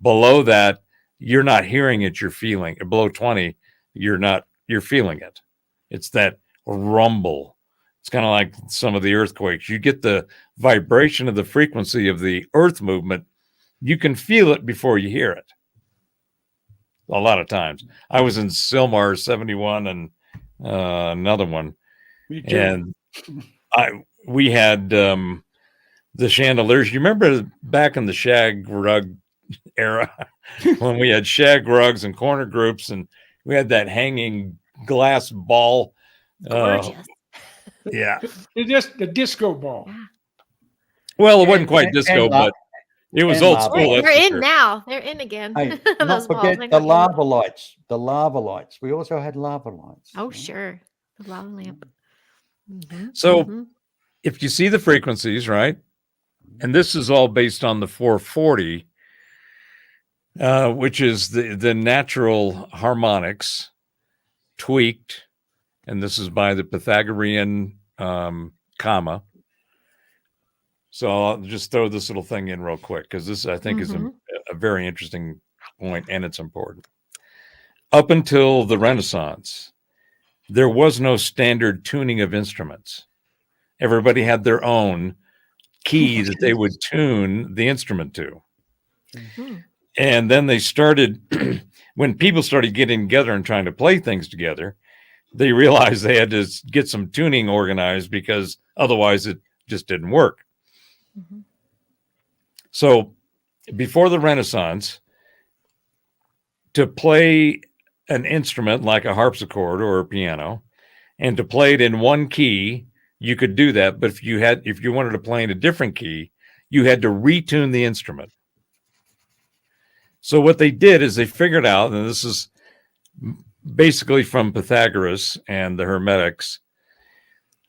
D: Below that, you're not hearing it, you're feeling it. Below 20, you're feeling it. It's that rumble. It's kind of like some of the earthquakes. You get the vibration of the frequency of the earth movement. You can feel it before you hear it. A lot of times. I was in Silmar 71 and another one.
B: Me too.
D: And we had the chandeliers. You remember back in the shag rug era when we had shag rugs and corner groups and we had that hanging glass ball.
A: Gorgeous.
D: Yeah.
B: It's just the disco ball.
D: Well, it wasn't quite disco, but it was
C: and
D: old
C: lava.
D: school.
A: They're
D: that's for
A: in
D: sure.
A: now. They're in again.
C: Hey,
A: Those
C: not
A: balls.
C: forget
A: They're
C: the
A: not in.
C: lava lights. The lava lights. We also had lava lights.
A: Oh, sure. The lava lamp.
D: So if you see the frequencies, right? And this is all based on the 440, which is the natural harmonics tweaked. And this is by the Pythagorean comma. So I'll just throw this little thing in real quick because this, I think, is a very interesting point and it's important. Up until the Renaissance, there was no standard tuning of instruments. Everybody had their own key that they would tune the instrument to. And then they started, when people started getting together and trying to play things together, they realized they had to get some tuning organized because otherwise it just didn't work. So before the Renaissance, to play an instrument like a harpsichord or a piano and to play it in one key, you could do that. But if you wanted to play in a different key, you had to retune the instrument. So what they did is they figured out, and this is basically from Pythagoras and the Hermetics,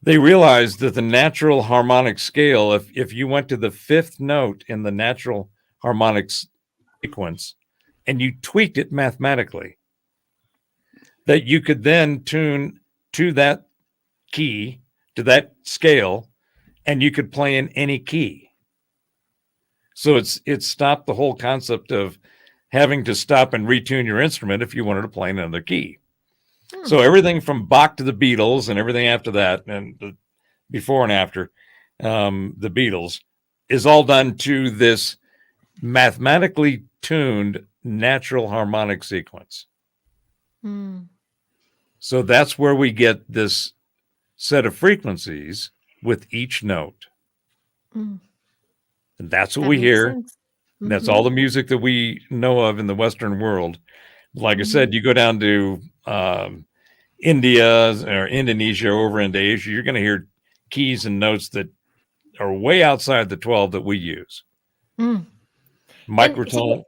D: they realized that the natural harmonic scale, if you went to the 5th note in the natural harmonic sequence and you tweaked it mathematically, that you could then tune to that key, to that scale, and you could play in any key. So it stopped the whole concept of having to stop and retune your instrument if you wanted to play in another key. So everything from Bach to the Beatles and everything after that, and before and after the Beatles, is all done to this mathematically tuned natural harmonic sequence. So that's where we get this set of frequencies with each note. And that's what
A: That
D: we
A: makes
D: hear.
A: sense.
D: That's all the music that we know of in the Western world. Like I said, you go down to India or Indonesia, over into Asia, you're going to hear keys and notes that are way outside the 12 that we use. Microtonal.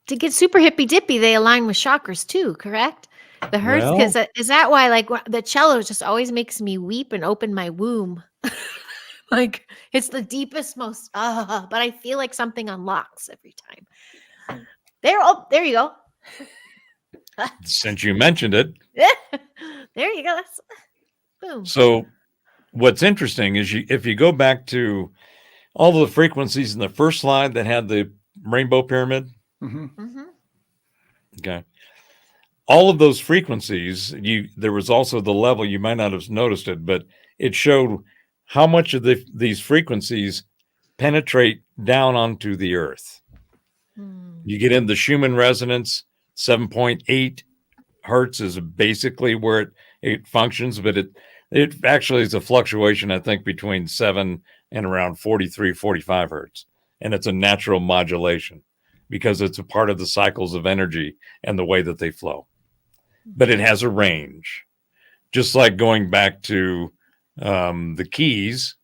A: To get super hippy dippy, they align with chakras too, correct? The hertz,
D: Well-
A: because is that why like the cello just always makes me weep and open my womb? Like it's the deepest, most but I feel like something unlocks every time. There you go.
D: Since you mentioned it.
A: There you go. That's boom.
D: So what's interesting is if you go back to all the frequencies in the first slide that had the rainbow pyramid. Okay. All of those frequencies, there was also the level, you might not have noticed it, but it showed how much of these frequencies penetrate down onto the earth. You get in the Schumann resonance, 7.8 hertz is basically where it functions, but it actually is a fluctuation, I think, between 7 and around 43, 45 hertz. And it's a natural modulation because it's a part of the cycles of energy and the way that they flow. But it has a range, just like going back to the keys.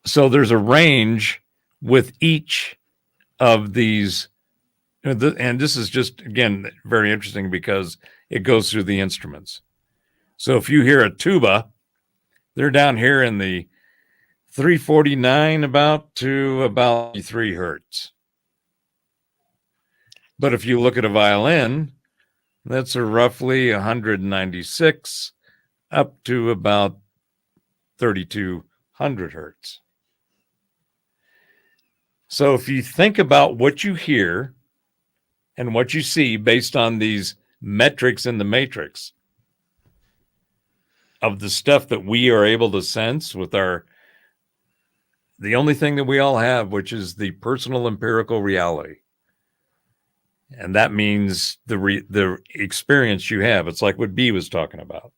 D: So there's a range with each of these. And this is just, again, very interesting because it goes through the instruments. So if you hear a tuba, they're down here in the 349 about to about 3 hertz. But if you look at a violin, that's a roughly 196 up to about 3200 hertz. So if you think about what you hear and what you see based on these metrics in the matrix of the stuff that we are able to sense with the only thing that we all have, which is the personal empirical reality. And that means the experience you have. It's like what B was talking about.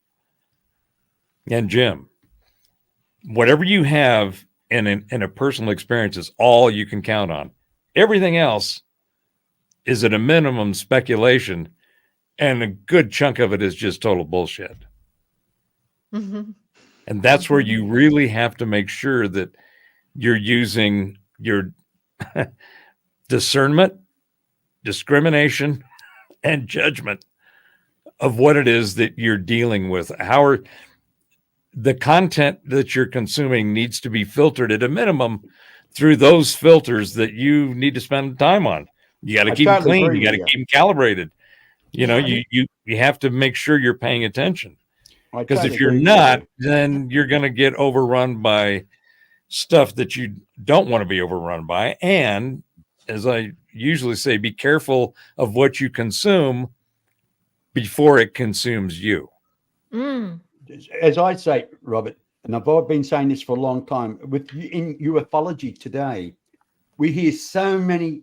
D: And Jim, whatever you have in a personal experience is all you can count on. Everything else is at a minimum speculation, and a good chunk of it is just total bullshit.
A: Mm-hmm.
D: And that's where you really have to make sure that you're using your discernment, discrimination, and judgment of what it is that you're dealing with. The content that you're consuming needs to be filtered at a minimum through those filters that you need to spend time on. You got to keep them clean. You got to keep them calibrated. You know, you have to make sure you're paying attention. Because if you're not, then you're going to get overrun by stuff that you don't want to be overrun by. And as I usually say, be careful of what you consume before it consumes you.
A: Mm.
C: As I say, Robert, and I've been saying this for a long time, in ufology today, we hear so many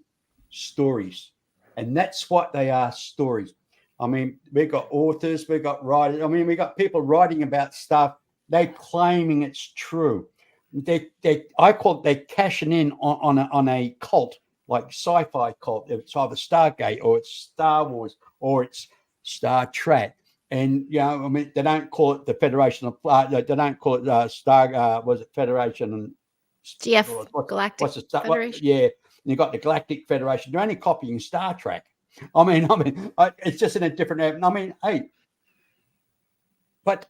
C: stories, and that's what they are, stories. I mean, we've got authors, we've got writers. I mean, we've got people writing about stuff. They're claiming it's true. I call it, they're cashing in on a cult, like sci-fi cult. It's either Stargate or it's Star Wars or it's Star Trek. And, you know, I mean, they don't call it the Federation of, they don't call it Federation and
A: GF, Galactic Federation.
C: Yeah, and you've got the Galactic Federation. They're only copying Star Trek. I mean, it's just in a different. I mean, hey, but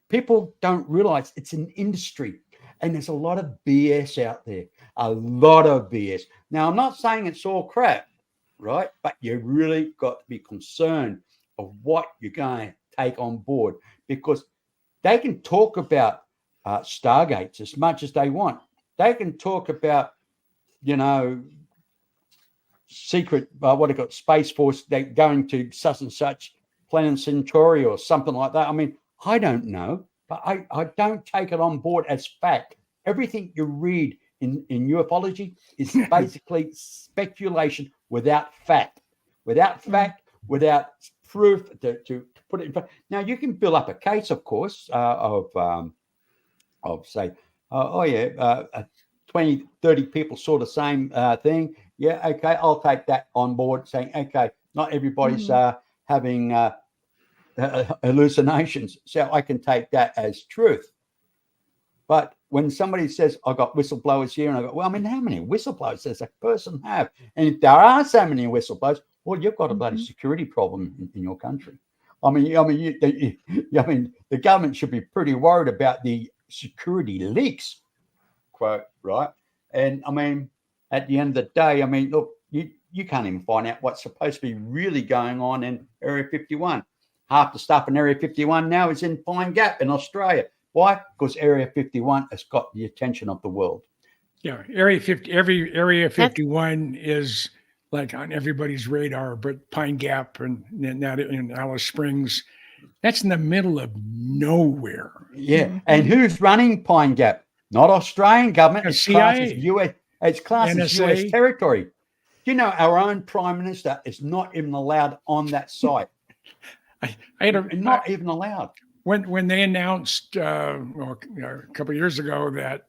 C: people don't realize it's an industry, and there's a lot of BS out there. A lot of BS. Now, I'm not saying it's all crap, right? But you really got to be concerned of what you're going to take on board, because they can talk about Stargates as much as they want. They can talk about, you know, secret, Space Force, they're going to such and such planet Centauri or something like that. I mean, I don't know, but I don't take it on board as fact. Everything you read in ufology is basically speculation without fact, without proof to put it in front. Now, you can build up a case, of course, of say, 20, 30 people saw the same thing. Yeah, okay, I'll take that on board, saying, okay, not everybody's having hallucinations, so I can take that as truth. But when somebody says, I got whistleblowers here, and I go, well, I mean, how many whistleblowers does a person have? And if there are so many whistleblowers, well, you've got a bloody security problem in your country. I mean, the government should be pretty worried about the security leaks, quote, right? And I mean, at the end of the day, I mean, look, you can't even find out what's supposed to be really going on in Area 51. Half the stuff in Area 51 now is in Pine Gap in Australia. Why? Because Area 51 has got the attention of the world.
B: Yeah, Area 51 is like on everybody's radar, but Pine Gap and not in Alice Springs, that's in the middle of nowhere.
C: Yeah, and who's running Pine Gap? Not Australian government. It's classed as US. It's classed as US territory. Do you know our own Prime Minister is not even allowed on that site?
B: Not
C: even allowed.
B: when they announced a couple of years ago that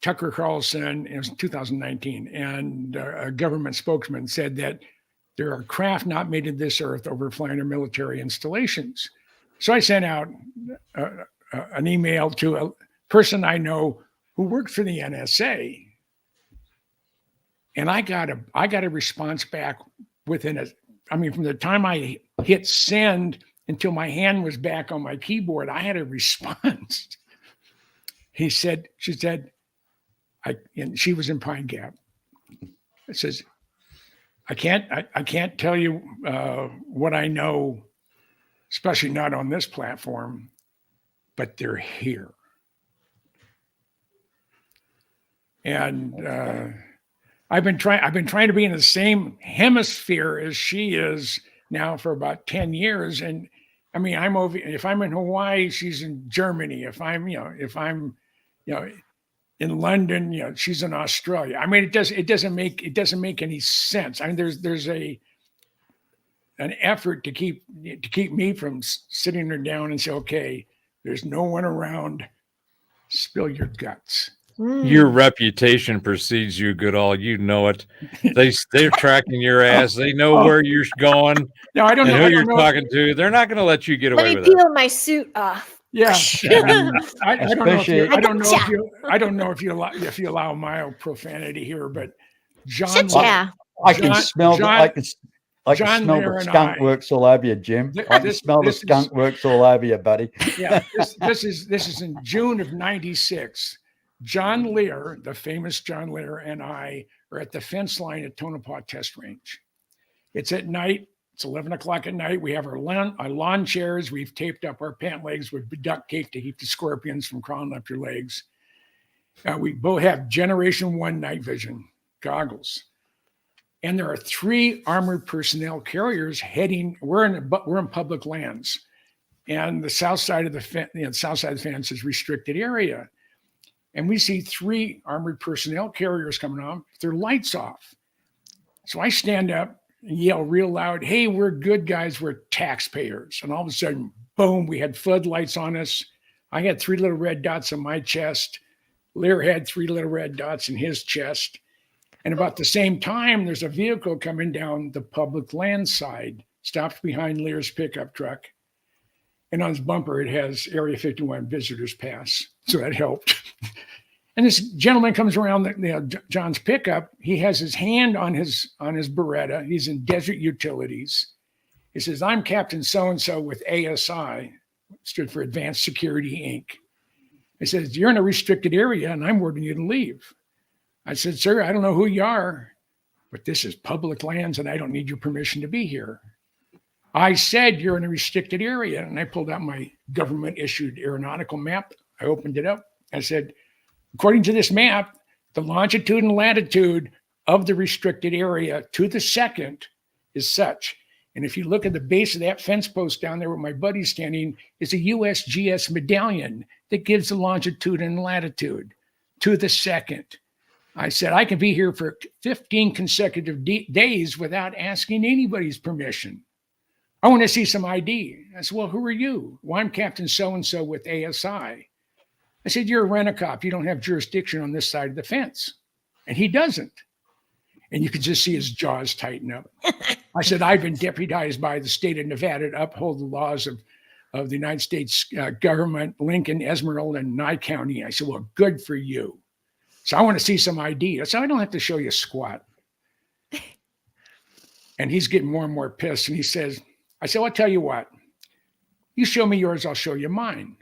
B: Tucker Carlson, it was 2019, and a government spokesman said that there are craft not made of this earth overflying our military installations. So I sent out an email to a person I know who worked for the NSA, and I got a response back within from the time I hit send until my hand was back on my keyboard, I had a response. She said, and she was in Pine Gap. It says, I can't tell you what I know, especially not on this platform, but they're here. And I've been trying to be in the same hemisphere as she is now for about 10 years. And I mean, if I'm in Hawaii, she's in Germany. If I'm in London, she's in Australia. I mean, it doesn't make any sense. I mean, there's an effort to keep me from sitting her down and say, okay, there's no one around. Spill your guts.
D: Your reputation precedes you, Goodall. You know it. They're tracking your ass. They know where you're going.
B: No, I don't know
D: who you're talking to. They're not going to let you get away with it.
A: Let me peel my suit off.
B: Yeah, I don't know if you allow mild profanity here, but John,
C: I can smell the skunk works all over you, Jim. I can smell the skunk works all over you, buddy.
B: Yeah, this is in June of '96. John Lear, the famous John Lear, and I are at the fence line at Tonopah Test Range. It's at night. It's 11 o'clock at night. We have our lawn chairs. We've taped up our pant legs with duct tape to keep the scorpions from crawling up your legs. We both have Generation 1 night vision goggles. And there are 3 armored personnel carriers heading. We're in public lands, and the south side of the fence is restricted area. And we see 3 armored personnel carriers coming on with their lights off. So I stand up and yell real loud, "Hey, we're good guys. We're taxpayers." And all of a sudden, boom, we had floodlights on us. I had 3 little red dots on my chest. Lear had 3 little red dots in his chest. And about the same time, there's a vehicle coming down the public land side, stops behind Lear's pickup truck. And on his bumper, it has Area 51 visitors pass. So that helped. And this gentleman comes around John's pickup. He has his hand on his Beretta. He's in Desert Utilities. He says, "I'm Captain so-and-so with ASI," stood for Advanced Security, Inc. He says, "You're in a restricted area and I'm ordering you to leave." I said, "Sir, I don't know who you are, but this is public lands and I don't need your permission to be here." I said, "You're in a restricted area." And I pulled out my government issued aeronautical map. I opened it up. I said, "According to this map, the longitude and latitude of the restricted area to the second is such. And if you look at the base of that fence post down there where my buddy's standing, is a USGS medallion that gives the longitude and latitude to the second." I said, "I can be here for 15 consecutive days without asking anybody's permission. I want to see some ID." I said, "Well, who are you?" "Well, I'm Captain so-and-so with ASI." I said, "You're a rent-a-cop. You don't have jurisdiction on this side of the fence." And he doesn't. And you could just see his jaws tighten up. I said, "I've been deputized by the state of Nevada to uphold the laws of the United States government, Lincoln, Esmeralda, and Nye County." I said, "Well, good for you. So I want to see some ID." I said, "I don't have to show you squat." And he's getting more and more pissed. And he says, I said, "Well, I'll tell you what. You show me yours, I'll show you mine."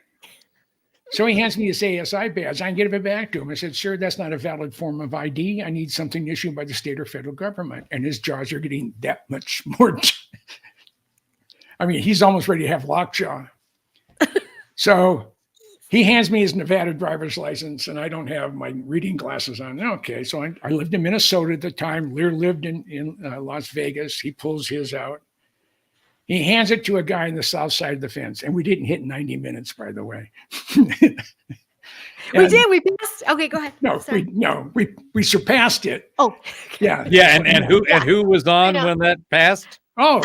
B: So he hands me his ASI badge. I can give it back to him. I said, "Sir, that's not a valid form of ID. I need something issued by the state or federal government." And his jaws are getting that much more. I mean, he's almost ready to have lockjaw. So he hands me his Nevada driver's license, and I don't have my reading glasses on. Okay, so I lived in Minnesota at the time. Lear lived in Las Vegas. He pulls his out. He hands it to a guy on the south side of the fence, and we didn't hit 90 minutes, by the way.
A: We did. We passed. Okay, go ahead.
B: We surpassed it.
A: Oh,
B: yeah.
D: Yeah, and who was on when that passed?
B: Oh,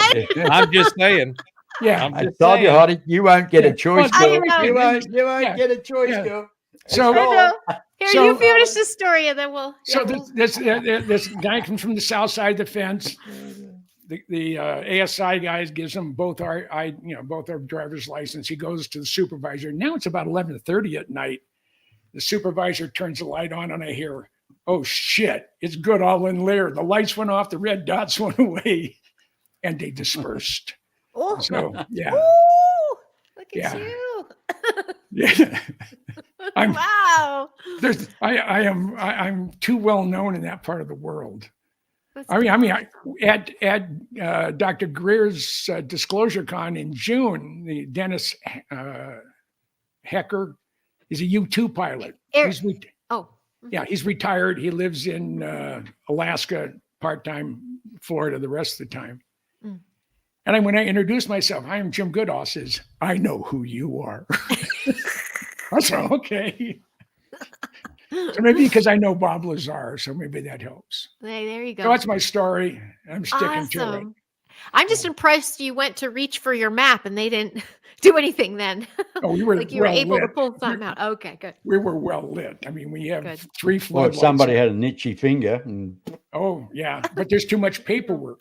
D: I'm just saying.
B: Yeah.
D: I'm
C: I
D: just
C: told you,
D: saying.
C: Hottie, you won't get
B: Yeah.
C: a choice,
B: Well,
C: girl.
A: I know.
C: You won't
B: Yeah.
C: get a choice,
B: Yeah.
C: girl.
B: So-
C: That's
A: I
C: all.
A: know. Here,
B: So-
A: you finish the story, and then we'll.
B: So
A: yeah, we'll-
B: this guy comes from the south side of the fence. The ASI guys gives him both our driver's license. He goes to the supervisor. Now it's about 11:30 at night. The supervisor turns the light on, and I hear, "Oh shit! It's Goodall in there. The lights went off. The red dots went away, and they dispersed."
A: Oh,
B: So yeah,
A: ooh, look at
B: Yeah.
A: you!
B: yeah. I'm
A: Wow.
B: I'm too well known in that part of the world.
A: That's
B: At Dr. Greer's Disclosure Con in June, the Dennis Hecker is a U-2 pilot.
A: Eric-
B: He's
A: Oh,
B: he's retired. He lives in Alaska part-time, Florida the rest of the time.
A: Mm.
B: And when I introduced myself, I am Jim Goodall. Says, "I know who you are." I said, "Okay." So maybe because I know Bob Lazar, so maybe that helps.
A: there you go.
B: So that's my story. I'm sticking to it.
A: Awesome. I'm just impressed you went to reach for your map and they didn't do anything then.
B: Oh, we were
A: Like you were
B: well
A: able to
B: lit.
A: pull something out. Okay, good.
B: We were well lit. I mean, we have
A: Good.
B: 3
C: Well, if
B: floodlights.
C: somebody had an itchy finger, and
B: Oh, yeah. But there's too much paperwork.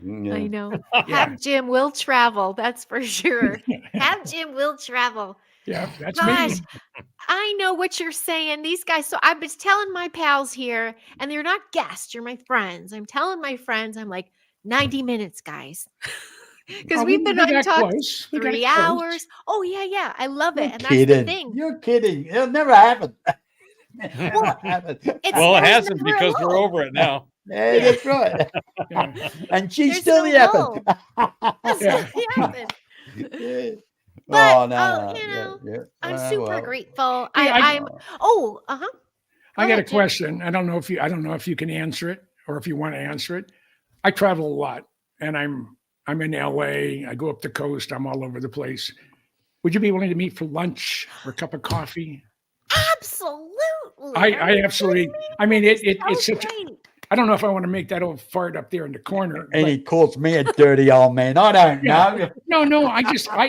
C: yeah.
A: I know.
B: Yeah.
A: Have Jim will travel. That's for sure. Have Jim will travel.
B: Yeah, that's
A: Gosh,
B: me.
A: I know what you're saying. These guys. So I was telling my pals here, and they're not guests. You're my friends. I'm telling my friends. I'm like 90 minutes, guys, because
B: Oh,
A: we've
B: we
A: been
B: got
A: on
B: that
A: talk
B: close. We got
A: 3
B: it close.
A: hours. Oh yeah. I love it,
C: You're
A: and
C: kidding.
A: that's the thing.
C: You're kidding. It'll never happen. Never
A: Well,
C: happen.
A: It's
D: Well, it
A: there's
D: hasn't
A: never a
D: because we're
A: lull.
D: over it now.
C: Yeah, that's right.
B: Yeah.
C: And she's
A: There's
C: still
A: no
C: yapping.
A: That's
B: Yeah.
A: what happened.
C: Yeah.
A: But,
C: Oh no,
A: oh,
C: no,
A: you know,
C: yeah.
A: I'm
C: Well,
A: super
C: well.
A: grateful.
B: Hey,
A: I'm. Oh,
B: I got a
A: ahead, Jim.
B: question. I don't know if you can answer it or if you want to answer it. I travel a lot, and I'm in LA. I go up the coast. I'm all over the place. Would you be willing to meet for lunch or a cup of coffee?
A: Absolutely.
B: I absolutely. I mean, it's
A: so
B: such.
A: great.
B: I don't know if I want to make that old fart up there in the corner.
C: And
B: but-
C: he calls me a dirty old man. I don't
B: Yeah.
C: know.
B: No, I just I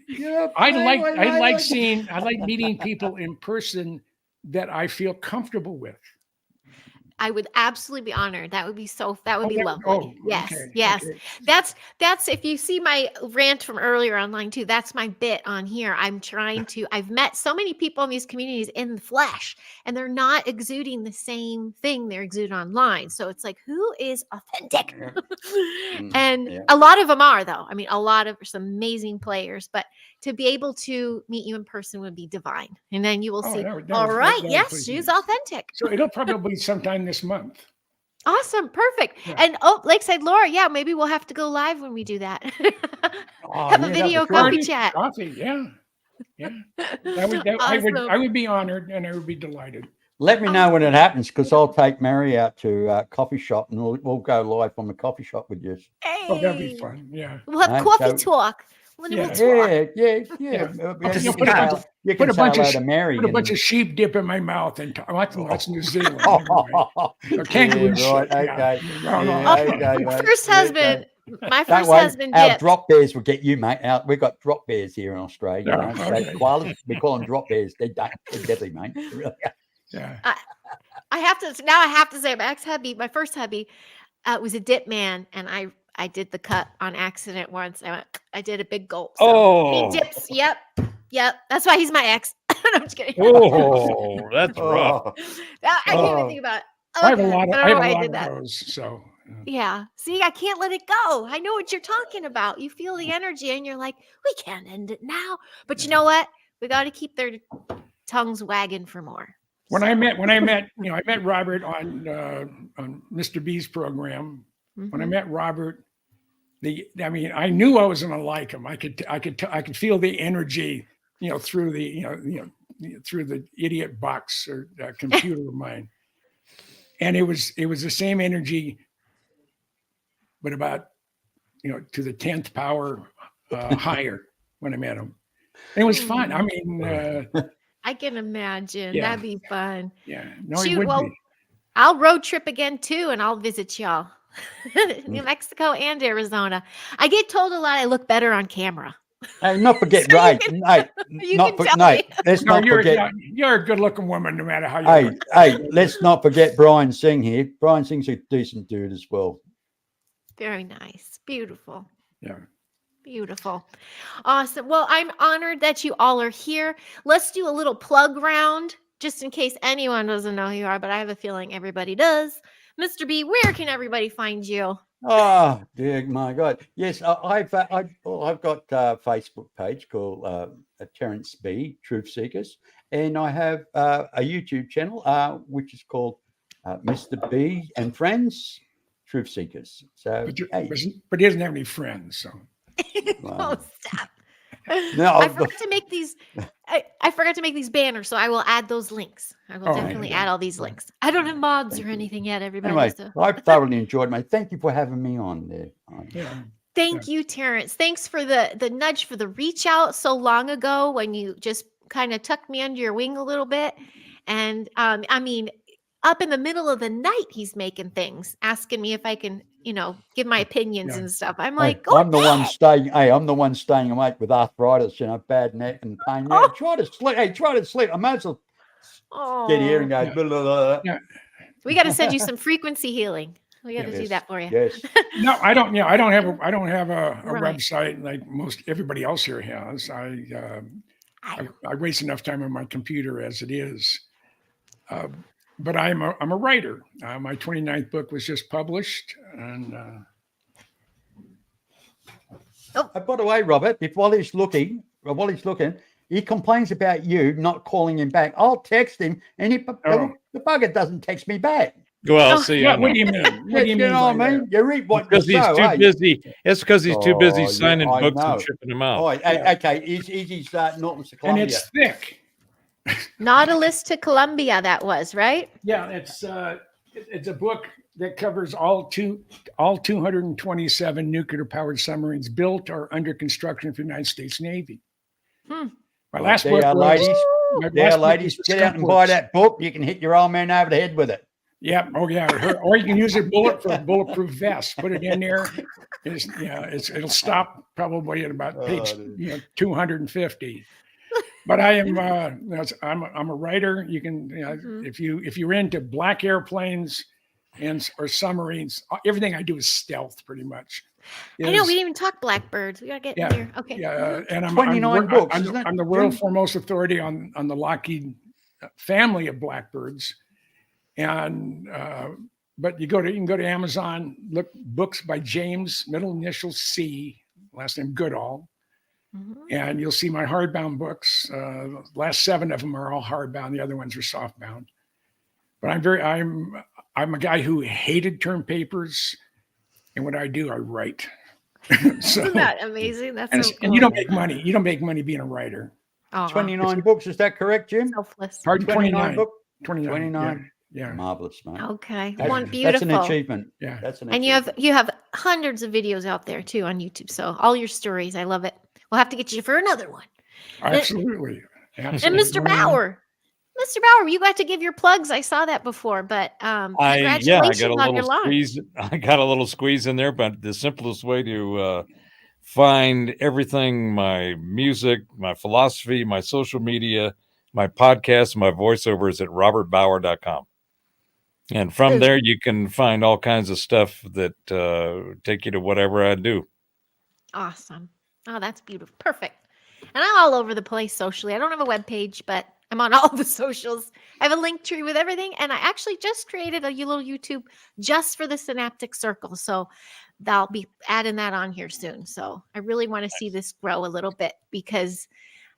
C: You're a
B: I
C: playwright,
B: like meeting people in person that I feel comfortable with.
A: I would absolutely be honored. That would be lovely.
B: Oh,
A: Yes,
B: okay,
A: yes.
B: okay.
A: That's if you see my rant from earlier online too, that's my bit on here. I've met so many people in these communities in the flesh, and they're not exuding the same thing they're exuding online. So it's like, who is authentic? And
C: yeah.
A: a lot of them are, though. I mean, a lot of some amazing players, but to be able to meet you in person would be divine. And then you will
B: Oh,
A: see,
B: that would-
A: all
B: that
A: right,
B: would
A: yes,
B: please
A: she's
B: me.
A: authentic.
B: So it'll probably be sometime this month.
A: Awesome, perfect.
B: Yeah.
A: And Lakeside Laura, yeah, maybe we'll have to go live when we do that.
C: Oh,
A: Have
C: yeah,
A: a
C: that'd
A: video
C: be great.
A: coffee chat.
B: Coffee, yeah. I
A: Awesome.
B: would be honored and I would be delighted.
C: Let me know when it happens, because I'll take Mary out to coffee shop, and we'll go live from the coffee shop with you.
B: Oh, that'd be
A: Hey.
B: fun. Yeah.
A: We'll have
C: Right,
A: coffee
C: so-
A: talk. We'll
B: Yeah.
A: talk.
C: Yeah.
B: Yeah.
C: You
B: just
C: can
B: put a
C: say-
B: bunch of-
C: you
B: put
C: can
B: a
C: say
B: bunch of
C: hello
B: sh-
C: to Mary.
B: Put a
C: and-
B: bunch of sheep dip in my mouth and that's New Zealand.
C: Oh,
B: Or kangaroo
C: right,
B: shit. Yeah.
C: okay.
B: No, no.
C: Yeah, okay,
A: My
C: mate.
A: first
C: Yeah,
A: husband,
C: okay.
A: my
C: Don't
A: first
C: worry,
A: husband
C: our
A: dipped.
C: drop bears will get you, mate. We've got drop bears here in Australia.
B: Yeah,
C: You know?
B: okay.
C: So koalas, we call them drop bears. They're deadly, mate. They really are.
B: Yeah.
A: I have to say, my ex-hubby, my first hubby, was a dip man, and I did the cut on accident once. I did a big gulp. So
D: Oh.
A: he dips. Yep. That's why he's my ex. I'm just kidding.
D: Oh, that's rough.
C: Oh,
A: I can't even
C: Oh.
A: think about it.
B: I have a
A: Okay,
B: lot of,
A: I
B: I
A: don't
B: have
A: know
B: a
A: why I
B: lot
A: did
B: of
A: that.
B: those. So
A: Yeah. See, I can't let it go. I know what you're talking about. You feel the energy and you're like, we can't end it now. But you know what? We got to keep their tongues wagging for more.
B: when
A: So,
B: I met, I met Robert on Mr. B's program. When I
A: mhm.
B: met Robert, I knew I was going to like him. I could feel the energy, through through the idiot box or computer of mine. And it was the same energy, but about, to the 10th power higher when I met him. And it was fun. I mean,
A: I can imagine.
B: Yeah.
A: That'd be fun.
B: yeah, no, it
A: Shoot,
B: would
A: well,
B: be.
A: I'll road trip again too, and I'll visit y'all. New Mexico and Arizona. I get told a lot I look better on camera.
C: Hey, not forget,
A: So you
C: right?
A: can-
C: Hey,
A: you
C: not
A: can
C: for,
A: tell
C: no,
A: me.
C: let's
B: No,
C: not forget.
B: you're a good-looking woman, no matter how you
C: Hey,
B: look.
C: hey, let's not forget Brian Singh here. Brian Singh's a decent dude as well.
A: Very nice. Beautiful.
B: Yeah.
A: Beautiful. Awesome. Well, I'm honored that you all are here. Let's do a little plug round just in case anyone doesn't know who you are, but I have a feeling everybody does. Mr. B, where can everybody find you?
C: Oh, dear, my God. Yes, I've got a Facebook page called Terrance B, Truth Seekers. And I have a YouTube channel, which is called Mr. B and Friends, Truth Seekers. So, hey,
B: But he doesn't have any friends, so.
A: Oh, stop.
C: No,
A: I forgot to make these. I forgot to make these banners, so I will add those links. I will
B: Oh,
A: definitely
C: okay.
A: add all these links. I don't have mods or anything yet, everybody.
C: anyway,
A: So.
C: I've thoroughly enjoyed it, mate. Thank you for having me on there.
B: Yeah.
A: Thank you, Terrance. Thanks for the nudge for the reach out so long ago when you just kind of tucked me under your wing a little bit. And I mean, up in the middle of the night, he's making things, asking me if I can, give my opinions
B: Yeah.
A: and stuff. I'm
C: Hey,
A: like, go
C: I'm the one
A: ahead.
C: staying. Hey, I'm the one staying awake with arthritis, bad neck and pain. Yeah,
A: Oh.
C: try to sleep. Hey, try to sleep. I might as well get here and go.
B: Yeah.
C: Blah, blah, blah.
B: Yeah.
A: We got to send you some frequency healing. We got to do
C: Yes,
A: that for you.
C: Yes.
B: No, I don't. Yeah, I don't have a
A: Right.
B: website like most everybody else here has. I waste enough time on my computer as it is. But I'm a writer. My 29th book was just published, and
C: By the way, Robert, while he's looking, he complains about you not calling him back. I'll text him, and the bugger doesn't text me back.
D: Well,
A: Oh.
D: see,
B: yeah.
D: I
B: What
D: know.
B: do you mean? What do you mean?
C: know what
B: by
C: I mean?
B: that?
C: You read what you
D: Because he's
C: sow,
D: too
C: eh?
D: busy. It's because he's too busy
C: yeah,
D: signing
C: I
D: books
C: know.
D: and shipping them out.
C: Oh,
B: Yeah.
C: okay. He's Nautilus to
B: And
C: Columbia.
B: it's thick.
A: Nautilus to Columbia, that was, right?
B: Yeah, it's a book that covers all 227 nuclear-powered submarines built or under construction for the United States Navy. My last book was,
C: ladies.
B: my
C: There,
B: last book
C: ladies,
B: was
C: get
B: the
C: out and
B: Skunk
C: buy
B: Works.
C: that book. You can hit your old man over the head with it.
B: Yeah. Oh, yeah. Or you can use a bulletproof vest. Put it in there. It'll stop probably at about page 250. But I am I'm a writer. You can if you're into black airplanes or submarines, everything I do is stealth pretty much.
A: I know we didn't even talk blackbirds. We gotta get in there. Okay.
B: Yeah, and I'm
C: 29 books, isn't it,
B: I'm the world
C: Jim?
B: foremost authority on the Lockheed family of blackbirds, and but you can go to Amazon, look books by James, middle initial C, last name Goodall, and you'll see my hardbound books. Last 7 of them are all hardbound; the other ones are softbound. But I'm a guy who hated term papers, and what I do, I write. So,
A: Isn't that amazing? That's
B: and,
A: so cool.
B: and you don't make money. You don't make money being a writer.
C: 29 books. Is that correct, Jim?
A: Selfless.
B: Pardon,
C: 29 books.
B: 29.
C: 29.
B: Yeah.
C: Marvelous, mate.
A: Okay.
C: That's,
A: One
C: that's
A: beautiful.
C: an achievement.
B: Yeah.
C: That's an
A: And
C: achievement.
A: you have hundreds of videos out there too on YouTube. So all your stories, I love it. We'll have to get you for another one.
B: Absolutely.
A: And Mr. Bauer, you got to give your plugs. I saw that before, but
D: I
A: congratulations
D: got a
A: on your
D: little
A: launch.
D: squeeze. I got a little squeeze in there, but the simplest way to find everything, my music, my philosophy, my social media, my podcast, my voiceover is at robertbauer.com. And from there, you can find all kinds of stuff that take you to whatever I do.
A: Awesome. Oh, that's beautiful. Perfect. And I'm all over the place socially. I don't have a web page, but I'm on all the socials. I have a link tree with everything. And I actually just created a little YouTube just for the Synaptic Circle. So I'll be adding that on here soon. So I really want to see this grow a little bit because,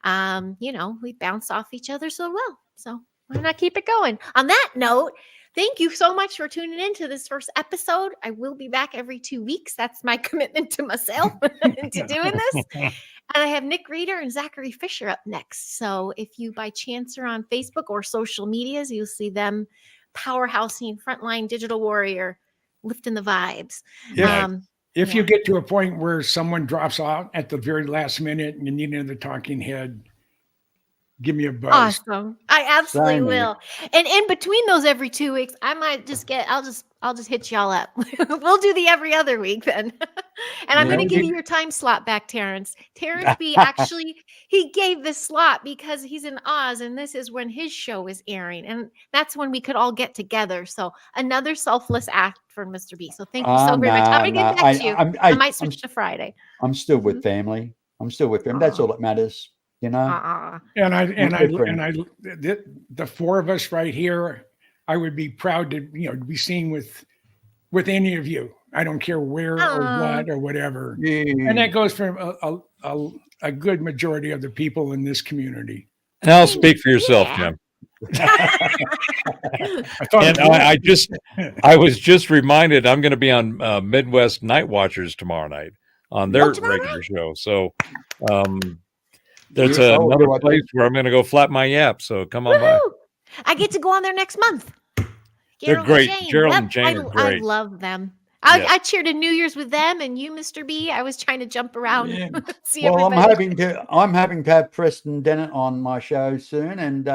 A: we bounce off each other so well. So why not keep it going? On that note, thank you so much for tuning in to this first episode. I will be back every 2 weeks. That's my commitment to myself to doing this. And I have Nick Reeder and Zachary Fisher up next. So if you by chance are on Facebook or social medias, you'll see them powerhousing frontline digital warrior, lifting the vibes.
B: If you get to a point where someone drops out at the very last minute and you need another talking head, give me a buzz.
A: Awesome. I absolutely
C: Same here.
A: will. And in between those every 2 weeks, I might just I'll just hit y'all up. We'll do the every other week then. And I'm
C: Yeah,
A: going to
C: we
A: give
C: did.
A: you your time slot back, Terrence. Terrence B actually, he gave this slot because he's in Oz and this is when his show is airing. And that's when we could all get together. So another selfless act for Mr. B. So thank you so very much. I'm going to get back to you. I might switch to Friday.
C: I'm still with
A: Mhm.
C: family. I'm still with them. That's all that matters, you know.
B: The four of us right here, I would be proud to be seen with any of you. I don't care where or what or whatever. And that goes for a good majority of the people in this community.
D: And I'll speak for yourself,
A: Yeah.
D: Jim.
B: I
D: I was just reminded I'm going to be on Midwest Night Watchers tomorrow night on their regular show. So there's another place where I'm going to go flap my yap. So come on by.
A: I get to go on there next month.
D: They're great. Gerald and Jane are
A: I
D: great.
A: love them.
D: Yes.
A: I cheered in New Year's with them and you, Mr. B. I was trying to jump around.
C: Yeah.
A: See
C: Well,
A: everybody.
C: I'm hoping to have Preston Dennett on my show soon, and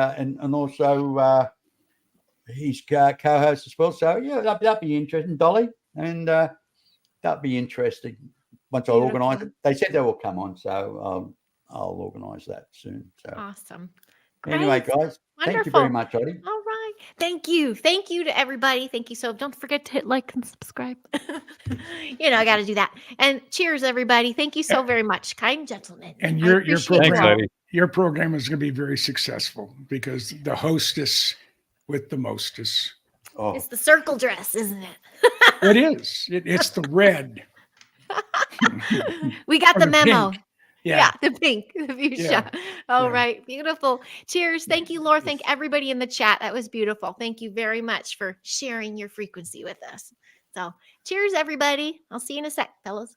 C: also his co-host as well. So yeah, that'd be interesting, Dolly, and that'd be interesting once I organise it. They said they will come on, so I'll organise that soon. So
A: Awesome.
C: Anyway,
A: Great.
C: guys, thank you
A: Wonderful.
C: very much, Oddie.
A: All right. Thank you. Thank you to everybody. Thank you. So don't forget to hit like and subscribe. I got to do that. And cheers, everybody. Thank you so very much. Kind gentlemen.
B: And
A: I
B: your
A: appreciate you all.
B: program, your program is going to be very successful because the hostess with the mostess.
C: Oh,
A: It's the circle dress, isn't it?
B: It is. It's the red.
A: We got
B: Or
A: the
B: the
A: memo.
B: pink.
A: Yeah, the pink, the fuchsia.
B: Yeah.
A: All
B: Yeah.
A: right, beautiful. Cheers. Thank you, Laura. Thank everybody in the chat. That was beautiful. Thank you very much for sharing your frequency with us. So, cheers, everybody. I'll see you in a sec, fellas.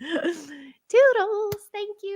A: Toodles. Thank you.